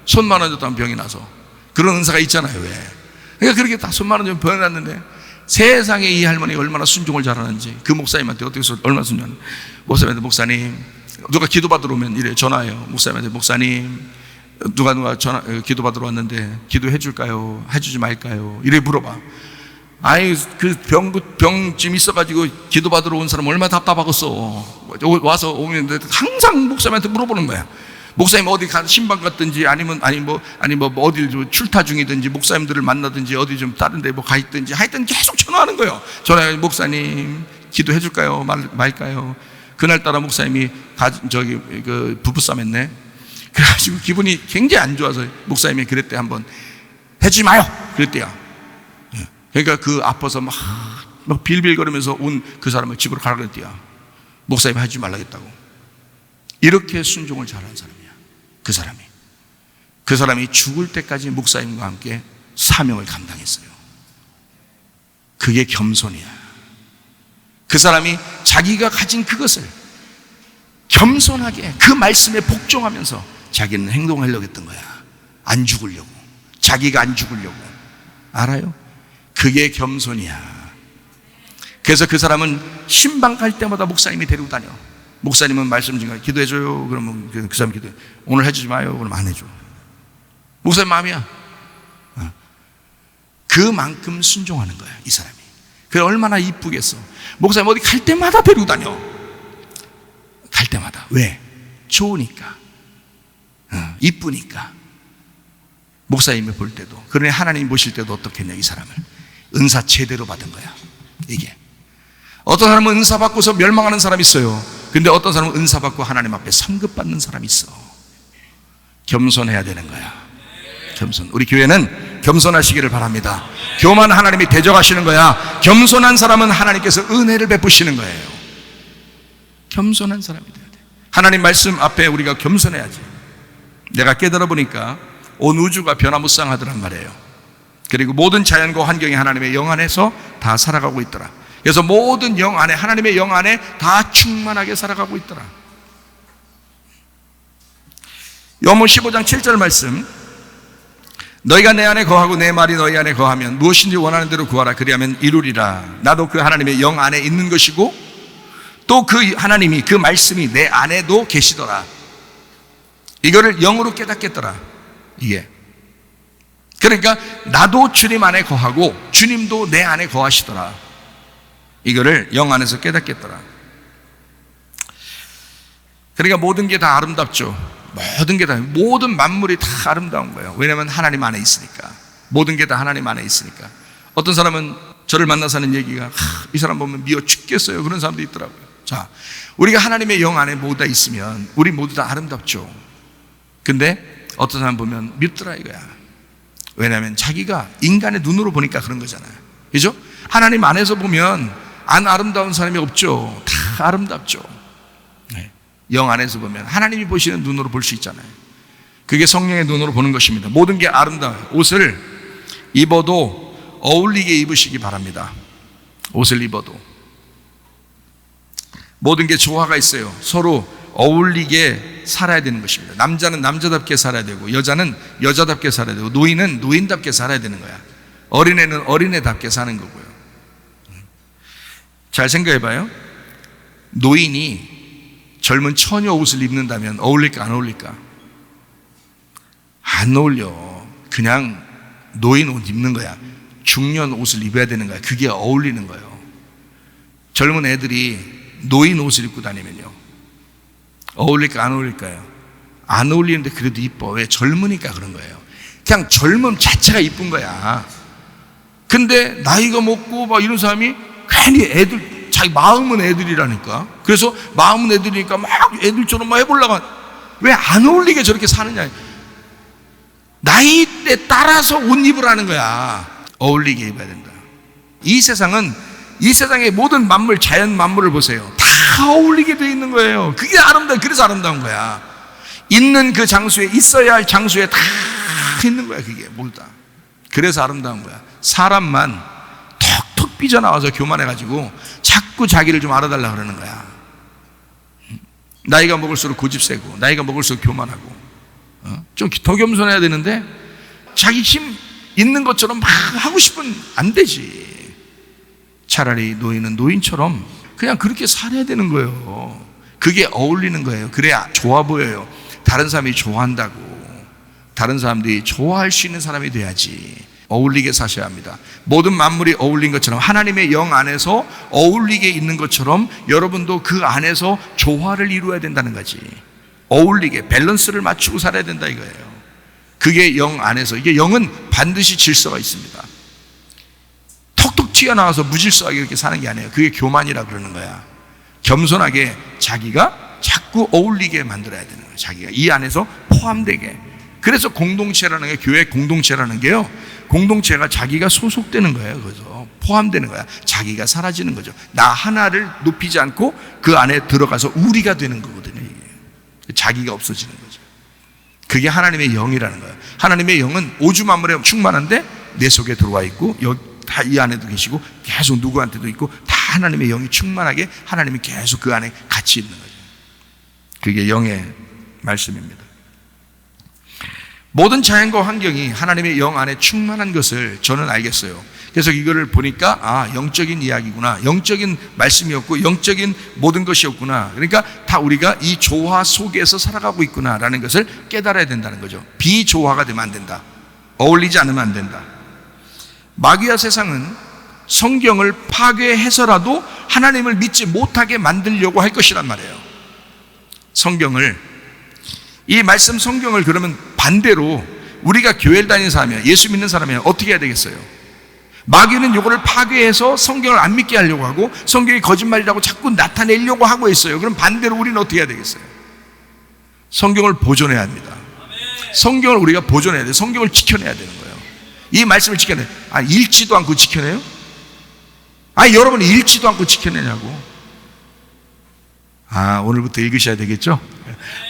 손만 얹었다면 병이 나서. 그런 은사가 있잖아요. 왜? 그러니까 그렇게 다 손만 얹으면 병이 났는데 세상에 이 할머니가 얼마나 순종을 잘하는지, 그 목사님한테 어떻게 해서 얼마나 순종을, 목사님 누가 기도받으러 오면 이래 전화해요. 목사님한테 목사님 누가 기도받으러 왔는데 기도해 줄까요? 해주지 말까요? 이래 물어봐. 아이 그 병쯤 있어가지고 기도받으러 온 사람 얼마나 답답하겠어. 와서 오면 항상 목사님한테 물어보는 거야. 목사님 어디 신방 갔든지 아니면 어딜 출타 중이든지 목사님들을 만나든지 어디 좀 다른 데 가 있든지 하여튼 계속 전화하는 거예요. 전화해. 목사님 기도해 줄까요? 말까요? 그날따라 목사님이 부부싸움 했네. 그래가지고 기분이 굉장히 안 좋아서 목사님이 그랬대. 한번 해주지 마요 그랬대요. 그러니까 그 아파서 막 빌빌거리면서 온 그 사람을 집으로 가라 그랬대요. 목사님이 하지 말라겠다고. 이렇게 순종을 잘한 사람이야. 그 사람이 죽을 때까지 목사님과 함께 사명을 감당했어요. 그게 겸손이야. 그 사람이 자기가 가진 그것을 겸손하게 그 말씀에 복종하면서 자기는 행동하려고 했던 거야. 안 죽으려고. 자기가 안 죽으려고. 알아요? 그게 겸손이야. 그래서 그 사람은 신방 갈 때마다 목사님이 데리고 다녀. 목사님은 말씀 중에 기도해줘요. 그러면 그 사람 기도해. 오늘 해주지 마요. 그럼 안 해줘. 목사님 마음이야. 그만큼 순종하는 거야, 이 사람이. 그게 얼마나 이쁘겠어. 목사님 어디 갈 때마다 데리고 다녀. 갈 때마다. 왜? 좋으니까. 이쁘니까. 목사님이 볼 때도, 그러니 하나님 보실 때도 어떻겠냐, 이 사람을. 은사 제대로 받은 거야, 이게. 어떤 사람은 은사 받고서 멸망하는 사람이 있어요. 근데 어떤 사람은 은사 받고 하나님 앞에 상급받는 사람이 있어. 겸손해야 되는 거야. 겸손. 우리 교회는 겸손하시기를 바랍니다. 교만 하나님이 대적하시는 거야. 겸손한 사람은 하나님께서 은혜를 베푸시는 거예요. 겸손한 사람이 돼야 돼. 하나님 말씀 앞에 우리가 겸손해야지. 내가 깨달아 보니까 온 우주가 변화무쌍하더란 말이에요. 그리고 모든 자연과 환경이 하나님의 영 안에서 다 살아가고 있더라. 그래서 모든 영 안에, 하나님의 영 안에 다 충만하게 살아가고 있더라. 요한복음 15장 7절 말씀, 너희가 내 안에 거하고 내 말이 너희 안에 거하면 무엇인지 원하는 대로 구하라. 그리하면 이루리라. 나도 그 하나님의 영 안에 있는 것이고 또 그 하나님이, 그 말씀이 내 안에도 계시더라. 이거를 영으로 깨닫겠더라. 이게 그러니까 나도 주님 안에 거하고 주님도 내 안에 거하시더라. 이거를 영 안에서 깨닫겠더라. 그러니까 모든 게 다 아름답죠. 모든 만물이 다 아름다운 거예요. 왜냐하면 하나님 안에 있으니까. 모든 게 다 하나님 안에 있으니까. 어떤 사람은 저를 만나서 하는 얘기가, 이 사람 보면 미워 죽겠어요. 그런 사람도 있더라고요. 자, 우리가 하나님의 영 안에 모두 다 있으면 우리 모두 다 아름답죠. 근데 어떤 사람 보면 밉더라 이거야. 왜냐하면 자기가 인간의 눈으로 보니까 그런 거잖아요. 그죠? 하나님 안에서 보면 안 아름다운 사람이 없죠. 다 아름답죠. 네. 영 안에서 보면 하나님이 보시는 눈으로 볼 수 있잖아요. 그게 성령의 눈으로 보는 것입니다. 모든 게 아름다워요. 옷을 입어도 어울리게 입으시기 바랍니다. 옷을 입어도 모든 게 조화가 있어요. 서로 어울리게 살아야 되는 것입니다. 남자는 남자답게 살아야 되고, 여자는 여자답게 살아야 되고, 노인은 노인답게 살아야 되는 거야. 어린애는 어린애답게 사는 거고요. 잘 생각해 봐요. 노인이 젊은 처녀 옷을 입는다면 어울릴까 안 어울릴까? 안 어울려. 그냥 노인 옷 입는 거야. 중년 옷을 입어야 되는 거야. 그게 어울리는 거예요. 젊은 애들이 노인 옷을 입고 다니면요, 어울릴까 안 어울릴까요? 안 어울리는데 그래도 이뻐. 왜? 젊으니까 그런 거예요. 그냥 젊음 자체가 이쁜 거야. 근데 나이가 먹고 막 이런 사람이 괜히 애들, 자기 마음은 애들이라니까. 그래서 마음은 애들이니까 막 애들처럼 막 해보려고. 왜 안 어울리게 저렇게 사느냐. 나이대 따라서 옷 입으라는 거야. 어울리게 입어야 된다. 이 세상의 모든 만물, 자연 만물을 보세요. 다 어울리게 되어 있는 거예요. 그게 아름다워. 그래서 아름다운 거야. 있는 그 장소에, 있어야 할 장소에 다 있는 거야. 그게 모두 다. 그래서 아름다운 거야. 사람만 톡톡 삐져나와서 교만해가지고 자꾸 자기를 좀 알아달라 그러는 거야. 나이가 먹을수록 고집세고, 나이가 먹을수록 교만하고, 좀 더 겸손해야 되는데 자기 힘 있는 것처럼 막 하고 싶은, 안 되지. 차라리 노인은 노인처럼 그냥 그렇게 살아야 되는 거예요. 그게 어울리는 거예요. 그래야 좋아 보여요. 다른 사람이 좋아한다고. 다른 사람들이 좋아할 수 있는 사람이 돼야지. 어울리게 사셔야 합니다. 모든 만물이 어울린 것처럼, 하나님의 영 안에서 어울리게 있는 것처럼 여러분도 그 안에서 조화를 이루어야 된다는 거지. 어울리게 밸런스를 맞추고 살아야 된다 이거예요. 그게 영 안에서. 이게 영은 반드시 질서가 있습니다. 톡톡 튀어나와서 무질서하게 이렇게 사는 게 아니에요. 그게 교만이라 그러는 거야. 겸손하게 자기가 자꾸 어울리게 만들어야 되는 거예요. 자기가 이 안에서 포함되게. 그래서 공동체라는 게, 교회 공동체라는 게요, 공동체가 자기가 소속되는 거예요. 그래서 포함되는 거야. 자기가 사라지는 거죠. 나 하나를 높이지 않고 그 안에 들어가서 우리가 되는 거거든요. 이게 자기가 없어지는 거죠. 그게 하나님의 영이라는 거예요. 하나님의 영은 오주 만물에 충만한데 내 속에 들어와 있고, 다 이 안에도 계시고, 계속 누구한테도 있고, 다 하나님의 영이 충만하게 하나님이 계속 그 안에 같이 있는 거죠. 그게 영의 말씀입니다. 모든 자연과 환경이 하나님의 영 안에 충만한 것을 저는 알겠어요. 그래서 이거를 보니까 영적인 이야기구나, 영적인 말씀이었고 영적인 모든 것이었구나. 그러니까 다 우리가 이 조화 속에서 살아가고 있구나라는 것을 깨달아야 된다는 거죠. 비조화가 되면 안 된다. 어울리지 않으면 안 된다. 마귀와 세상은 성경을 파괴해서라도 하나님을 믿지 못하게 만들려고 할 것이란 말이에요. 이 말씀 성경을 그러면 반대로 우리가 교회를 다니는 사람이야, 예수 믿는 사람이야, 어떻게 해야 되겠어요? 마귀는 이거를 파괴해서 성경을 안 믿게 하려고 하고 성경이 거짓말이라고 자꾸 나타내려고 하고 있어요. 그럼 반대로 우리는 어떻게 해야 되겠어요? 성경을 보존해야 합니다. 성경을 우리가 보존해야 돼요. 성경을 지켜내야 되는 거예요. 이 말씀을 지켜내. 읽지도 않고 지켜내요? 여러분이 읽지도 않고 지켜내냐고. 오늘부터 읽으셔야 되겠죠?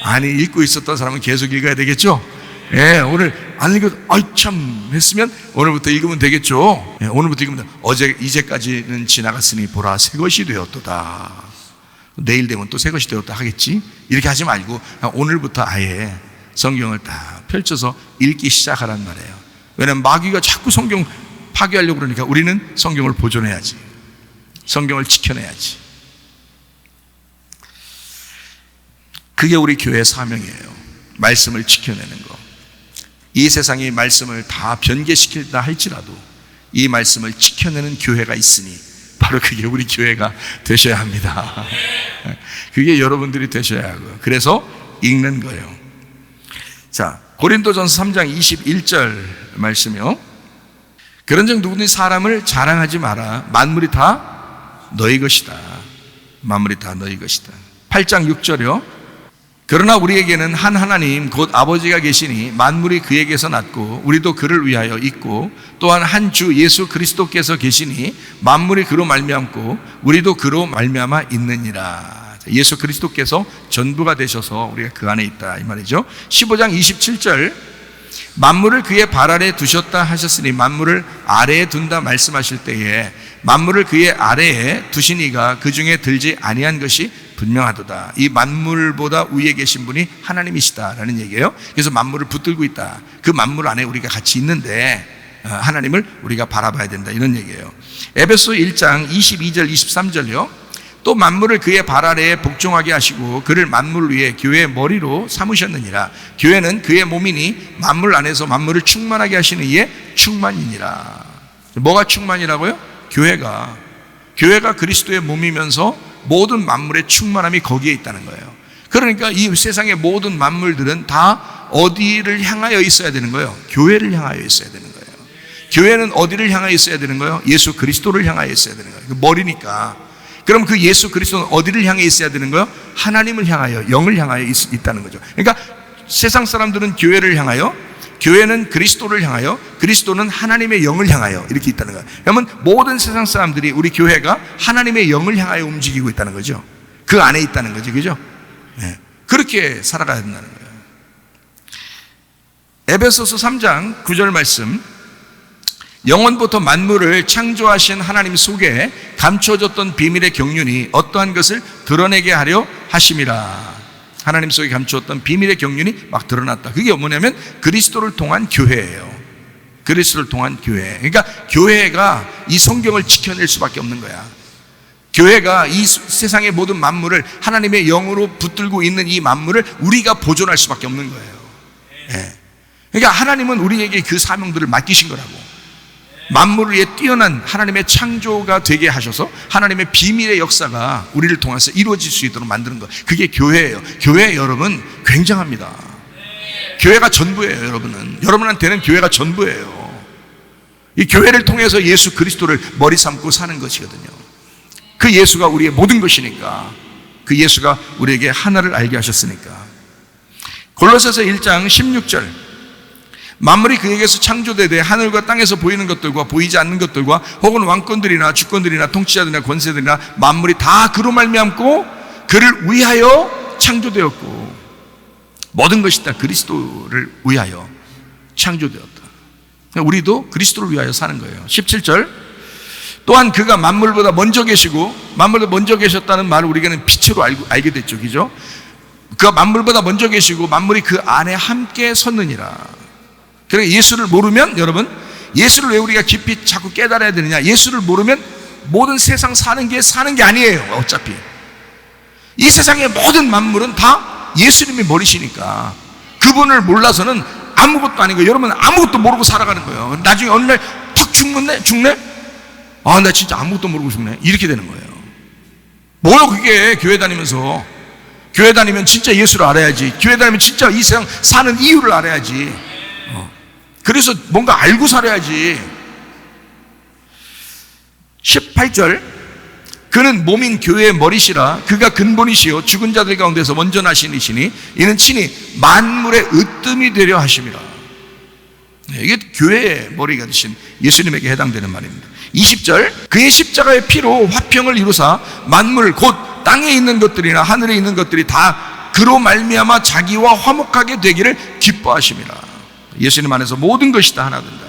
아니, 읽고 있었던 사람은 계속 읽어야 되겠죠? 예, 오늘 안 읽어도 참 했으면 오늘부터 읽으면 되겠죠? 예, 오늘부터 읽으면 이제까지는 지나갔으니 보라 새 것이 되었도다. 내일 되면 또 새 것이 되었다 하겠지? 이렇게 하지 말고 오늘부터 아예 성경을 다 펼쳐서 읽기 시작하란 말이에요. 왜냐하면 마귀가 자꾸 성경 파괴하려고 그러니까 우리는 성경을 보존해야지. 성경을 지켜내야지. 그게 우리 교회의 사명이에요. 말씀을 지켜내는 거. 이 세상이 말씀을 다 변개시킨다 할지라도 이 말씀을 지켜내는 교회가 있으니 바로 그게 우리 교회가 되셔야 합니다. 그게 여러분들이 되셔야 하고요. 그래서 읽는 거예요. 자, 고린도전서 3장 21절 말씀이요. 그런즉 누구든지 사람을 자랑하지 마라. 만물이 다 너희 것이다. 만물이 다 너희 것이다. 8장 6절이요. 그러나 우리에게는 한 하나님 곧 아버지가 계시니 만물이 그에게서 났고 우리도 그를 위하여 있고 또한 한 주 예수 그리스도께서 계시니 만물이 그로 말미암고 우리도 그로 말미암아 있느니라. 예수 그리스도께서 전부가 되셔서 우리가 그 안에 있다 이 말이죠. 15장 27절 만물을 그의 발 아래에 두셨다 하셨으니 만물을 아래에 둔다 말씀하실 때에 만물을 그의 아래에 두신 이가 그 중에 들지 아니한 것이 분명하도다. 이 만물보다 위에 계신 분이 하나님이시다라는 얘기예요. 그래서 만물을 붙들고 있다. 그 만물 안에 우리가 같이 있는데 하나님을 우리가 바라봐야 된다 이런 얘기예요. 에베소 1장 22절 23절이요. 또 만물을 그의 발 아래에 복종하게 하시고 그를 만물 위에 교회의 머리로 삼으셨느니라. 교회는 그의 몸이니 만물 안에서 만물을 충만하게 하시는 이의 충만이니라. 뭐가 충만이라고요? 교회가 그리스도의 몸이면서 모든 만물의 충만함이 거기에 있다는 거예요. 그러니까 이 세상의 모든 만물들은 다 어디를 향하여 있어야 되는 거예요? 교회를 향하여 있어야 되는 거예요. 교회는 어디를 향하여 있어야 되는 거예요? 예수 그리스도를 향하여 있어야 되는 거예요. 머리니까. 그럼 그 예수 그리스도는 어디를 향해 있어야 되는 거예요? 하나님을 향하여, 영을 향하여 있다는 거죠. 그러니까 세상 사람들은 교회를 향하여, 교회는 그리스도를 향하여, 그리스도는 하나님의 영을 향하여 이렇게 있다는 거예요. 그러면 모든 세상 사람들이 우리 교회가 하나님의 영을 향하여 움직이고 있다는 거죠. 그 안에 있다는 거죠. 그죠? 네. 그렇게 살아가야 된다는 거예요. 에베소서 3장 9절 말씀. 영원부터 만물을 창조하신 하나님 속에 감춰졌던 비밀의 경륜이 어떠한 것을 드러내게 하려 하심이라. 하나님 속에 감추었던 비밀의 경륜이 막 드러났다. 그게 뭐냐면 그리스도를 통한 교회예요. 그리스도를 통한 교회. 그러니까 교회가 이 성경을 지켜낼 수밖에 없는 거야. 교회가 이 세상의 모든 만물을 하나님의 영으로 붙들고 있는 이 만물을 우리가 보존할 수밖에 없는 거예요. 네. 그러니까 하나님은 우리에게 그 사명들을 맡기신 거라고. 만물을 위해 뛰어난 하나님의 창조가 되게 하셔서 하나님의 비밀의 역사가 우리를 통해서 이루어질 수 있도록 만드는 것. 그게 교회예요. 교회 여러분 굉장합니다. 교회가 전부예요. 여러분한테는 교회가 전부예요. 이 교회를 통해서 예수 그리스도를 머리 삼고 사는 것이거든요. 그 예수가 우리의 모든 것이니까. 그 예수가 우리에게 하나를 알게 하셨으니까. 골로새서 1장 16절 만물이 그에게서 창조되되 하늘과 땅에서 보이는 것들과 보이지 않는 것들과 혹은 왕권들이나 주권들이나 통치자들이나 권세들이나 만물이 다 그로 말미암고 그를 위하여 창조되었고 모든 것이 다 그리스도를 위하여 창조되었다. 우리도 그리스도를 위하여 사는 거예요. 17절 또한 그가 만물보다 먼저 계시고 만물보다 먼저 계셨다는 말을 우리가 빛으로 알게 됐죠. 그죠? 그가 만물보다 먼저 계시고 만물이 그 안에 함께 섰느니라. 그러니까 예수를 모르면 여러분 예수를 왜 우리가 깊이 자꾸 깨달아야 되느냐? 예수를 모르면 모든 세상 사는 게 아니에요. 어차피 이 세상의 모든 만물은 다 예수님이 머리시니까 그분을 몰라서는 아무것도 아닌 거예요. 여러분 아무것도 모르고 살아가는 거예요. 나중에 어느 날 탁 죽네? 나 진짜 아무것도 모르고 죽네. 이렇게 되는 거예요. 뭐요 그게? 교회 다니면서 교회 다니면 진짜 예수를 알아야지. 교회 다니면 진짜 이 세상 사는 이유를 알아야지. 그래서 뭔가 알고 살아야지. 18절 그는 몸인 교회의 머리시라. 그가 근본이시요 죽은 자들 가운데서 먼저 나신 이시니 이는 친히 만물의 으뜸이 되려 하심이라. 이게 교회의 머리가 되신 예수님에게 해당되는 말입니다. 20절 그의 십자가의 피로 화평을 이루사 만물 곧 땅에 있는 것들이나 하늘에 있는 것들이 다 그로 말미암아 자기와 화목하게 되기를 기뻐하심이라. 예수님 안에서 모든 것이 다 하나 된다.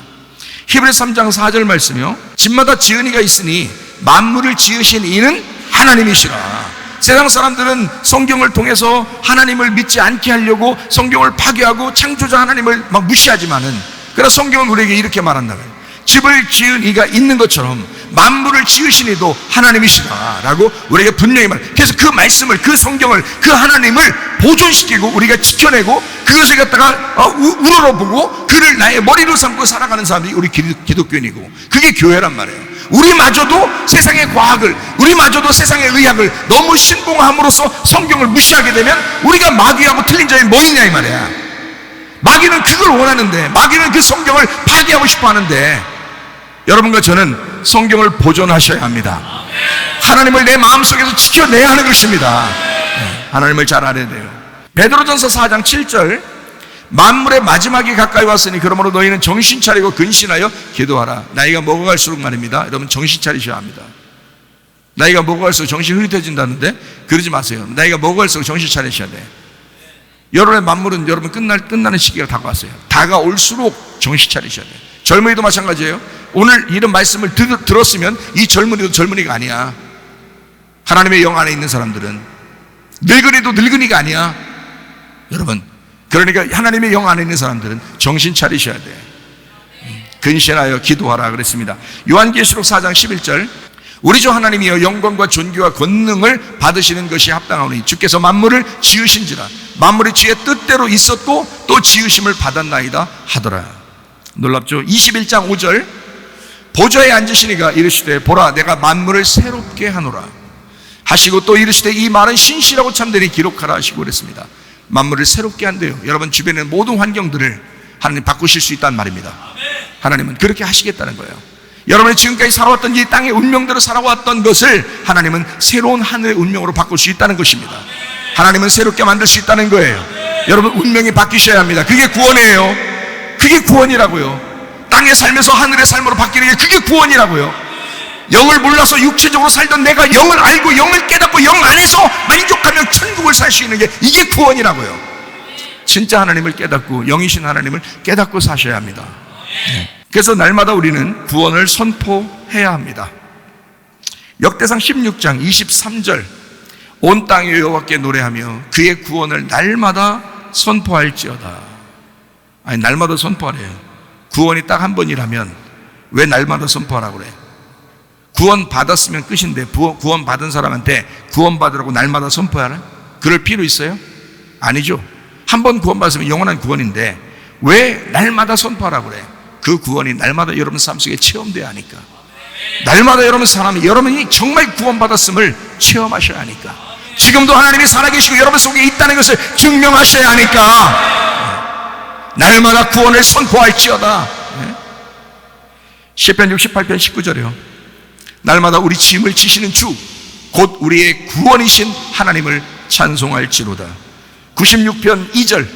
히브리서 3장 4절 말씀이요, 집마다 지은 이가 있으니 만물을 지으신 이는 하나님이시라. 세상 사람들은 성경을 통해서 하나님을 믿지 않게 하려고 성경을 파괴하고 창조자 하나님을 막 무시하지만은, 그러나 성경은 우리에게 이렇게 말한다. 집을 지은 이가 있는 것처럼 만물을 지으신 이도 하나님이시다 라고 우리에게 분명히 말해요. 그래서 그 말씀을, 그 성경을, 그 하나님을 보존시키고 우리가 지켜내고 그것을 갖다가 우러러보고 그를 나의 머리로 삼고 살아가는 사람들이 우리 기독교인이고, 그게 교회란 말이에요. 우리마저도 세상의 과학을, 우리마저도 세상의 의학을 너무 신봉함으로써 성경을 무시하게 되면 우리가 마귀하고 틀린 점이 뭐 있냐 이 말이야. 마귀는 그걸 원하는데, 마귀는 그 성경을 파괴하고 싶어 하는데, 여러분과 저는 성경을 보존하셔야 합니다. 하나님을 내 마음속에서 지켜내야 하는 것입니다. 하나님을 잘 알아야 돼요. 베드로전서 4장 7절, 만물의 마지막이 가까이 왔으니 그러므로 너희는 정신 차리고 근신하여 기도하라. 나이가 먹어갈수록 말입니다, 여러분 정신 차리셔야 합니다. 나이가 먹어갈수록 정신이 흐릿해진다는데 그러지 마세요. 나이가 먹어갈수록 정신 차리셔야 돼. 여러분의 만물은 여러분 끝나는 시기가 다가왔어요. 다가올수록 정신 차리셔야 돼. 젊은이도 마찬가지예요. 오늘 이런 말씀을 들었으면 이 젊은이도 젊은이가 아니야. 하나님의 영 안에 있는 사람들은 늙은이도 늙은이가 아니야. 여러분, 그러니까 하나님의 영 안에 있는 사람들은 정신 차리셔야 돼. 근신하여 기도하라 그랬습니다. 요한계시록 4장 11절, 우리 주 하나님이여 영광과 존귀와 권능을 받으시는 것이 합당하오니 주께서 만물을 지으신지라. 만물이 주의 뜻대로 있었고 또 지으심을 받았나이다 하더라. 놀랍죠? 21장 5절, 보좌에 앉으시니가 이르시되 보라 내가 만물을 새롭게 하노라 하시고 또 이르시되 이 말은 신실하고 참되니 기록하라 하시고 그랬습니다. 만물을 새롭게 한대요. 여러분 주변의 모든 환경들을 하나님 바꾸실 수 있다는 말입니다. 하나님은 그렇게 하시겠다는 거예요. 여러분이 지금까지 살아왔던 이 땅의 운명대로 살아왔던 것을 하나님은 새로운 하늘의 운명으로 바꿀 수 있다는 것입니다. 하나님은 새롭게 만들 수 있다는 거예요. 여러분 운명이 바뀌셔야 합니다. 그게 구원이에요. 그게 구원이라고요. 땅에 살면서 하늘의 삶으로 바뀌는 게 그게 구원이라고요. 영을 몰라서 육체적으로 살던 내가 영을 알고 영을 깨닫고 영 안에서 만족하며 천국을 살 수 있는 게 이게 구원이라고요. 진짜 하나님을 깨닫고 영이신 하나님을 깨닫고 사셔야 합니다. 그래서 날마다 우리는 구원을 선포해야 합니다. 역대상 16장 23절, 온 땅에 여호와께 노래하며 그의 구원을 날마다 선포할지어다. 아니 날마다 선포하래요. 구원이 딱 한 번이라면 왜 날마다 선포하라고 그래? 구원 받았으면 끝인데 구원 받은 사람한테 구원 받으라고 날마다 선포하라? 그럴 필요 있어요? 아니죠. 한 번 구원 받았으면 영원한 구원인데 왜 날마다 선포하라고 그래? 그 구원이 날마다 여러분 삶 속에 체험돼야 하니까. 날마다 여러분이 정말 구원 받았음을 체험하셔야 하니까. 지금도 하나님이 살아계시고 여러분 속에 있다는 것을 증명하셔야 하니까 날마다 구원을 선포할지어다. 시편 68편 19절이요, 날마다 우리 짐을 지시는 주 곧 우리의 구원이신 하나님을 찬송할지로다. 96편 2절,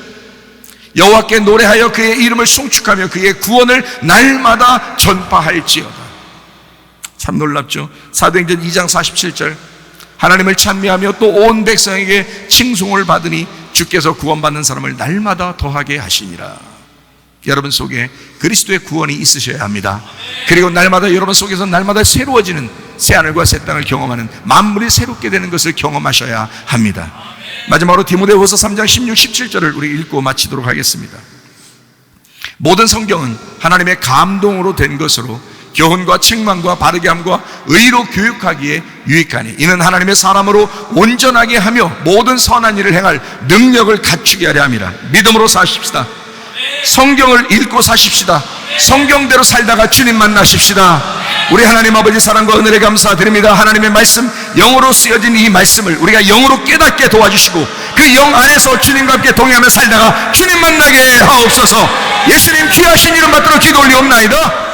여호와께 노래하여 그의 이름을 송축하며 그의 구원을 날마다 전파할지어다. 참 놀랍죠? 사도행전 2장 47절, 하나님을 찬미하며 또 온 백성에게 칭송을 받으니 주께서 구원받는 사람을 날마다 더하게 하시니라. 여러분 속에 그리스도의 구원이 있으셔야 합니다. 그리고 날마다 여러분 속에서 날마다 새로워지는 새하늘과 새 땅을 경험하는, 만물이 새롭게 되는 것을 경험하셔야 합니다. 마지막으로 디모데후서 3장 16, 17절을 우리 읽고 마치도록 하겠습니다. 모든 성경은 하나님의 감동으로 된 것으로 교훈과 책망과 바르게 함과 의로 교육하기에 유익하니 이는 하나님의 사람으로 온전하게 하며 모든 선한 일을 행할 능력을 갖추게 하려 함이라. 믿음으로 사십시다. 성경을 읽고 사십시다. 성경대로 살다가 주님 만나십시다. 우리 하나님 아버지 사랑과 은혜에 감사드립니다. 하나님의 말씀, 영으로 쓰여진 이 말씀을 우리가 영으로 깨닫게 도와주시고 그 영 안에서 주님과 함께 동행하며 살다가 주님 만나게 하옵소서. 예수님 귀하신 이름 받들어 기도 올리옵나이다.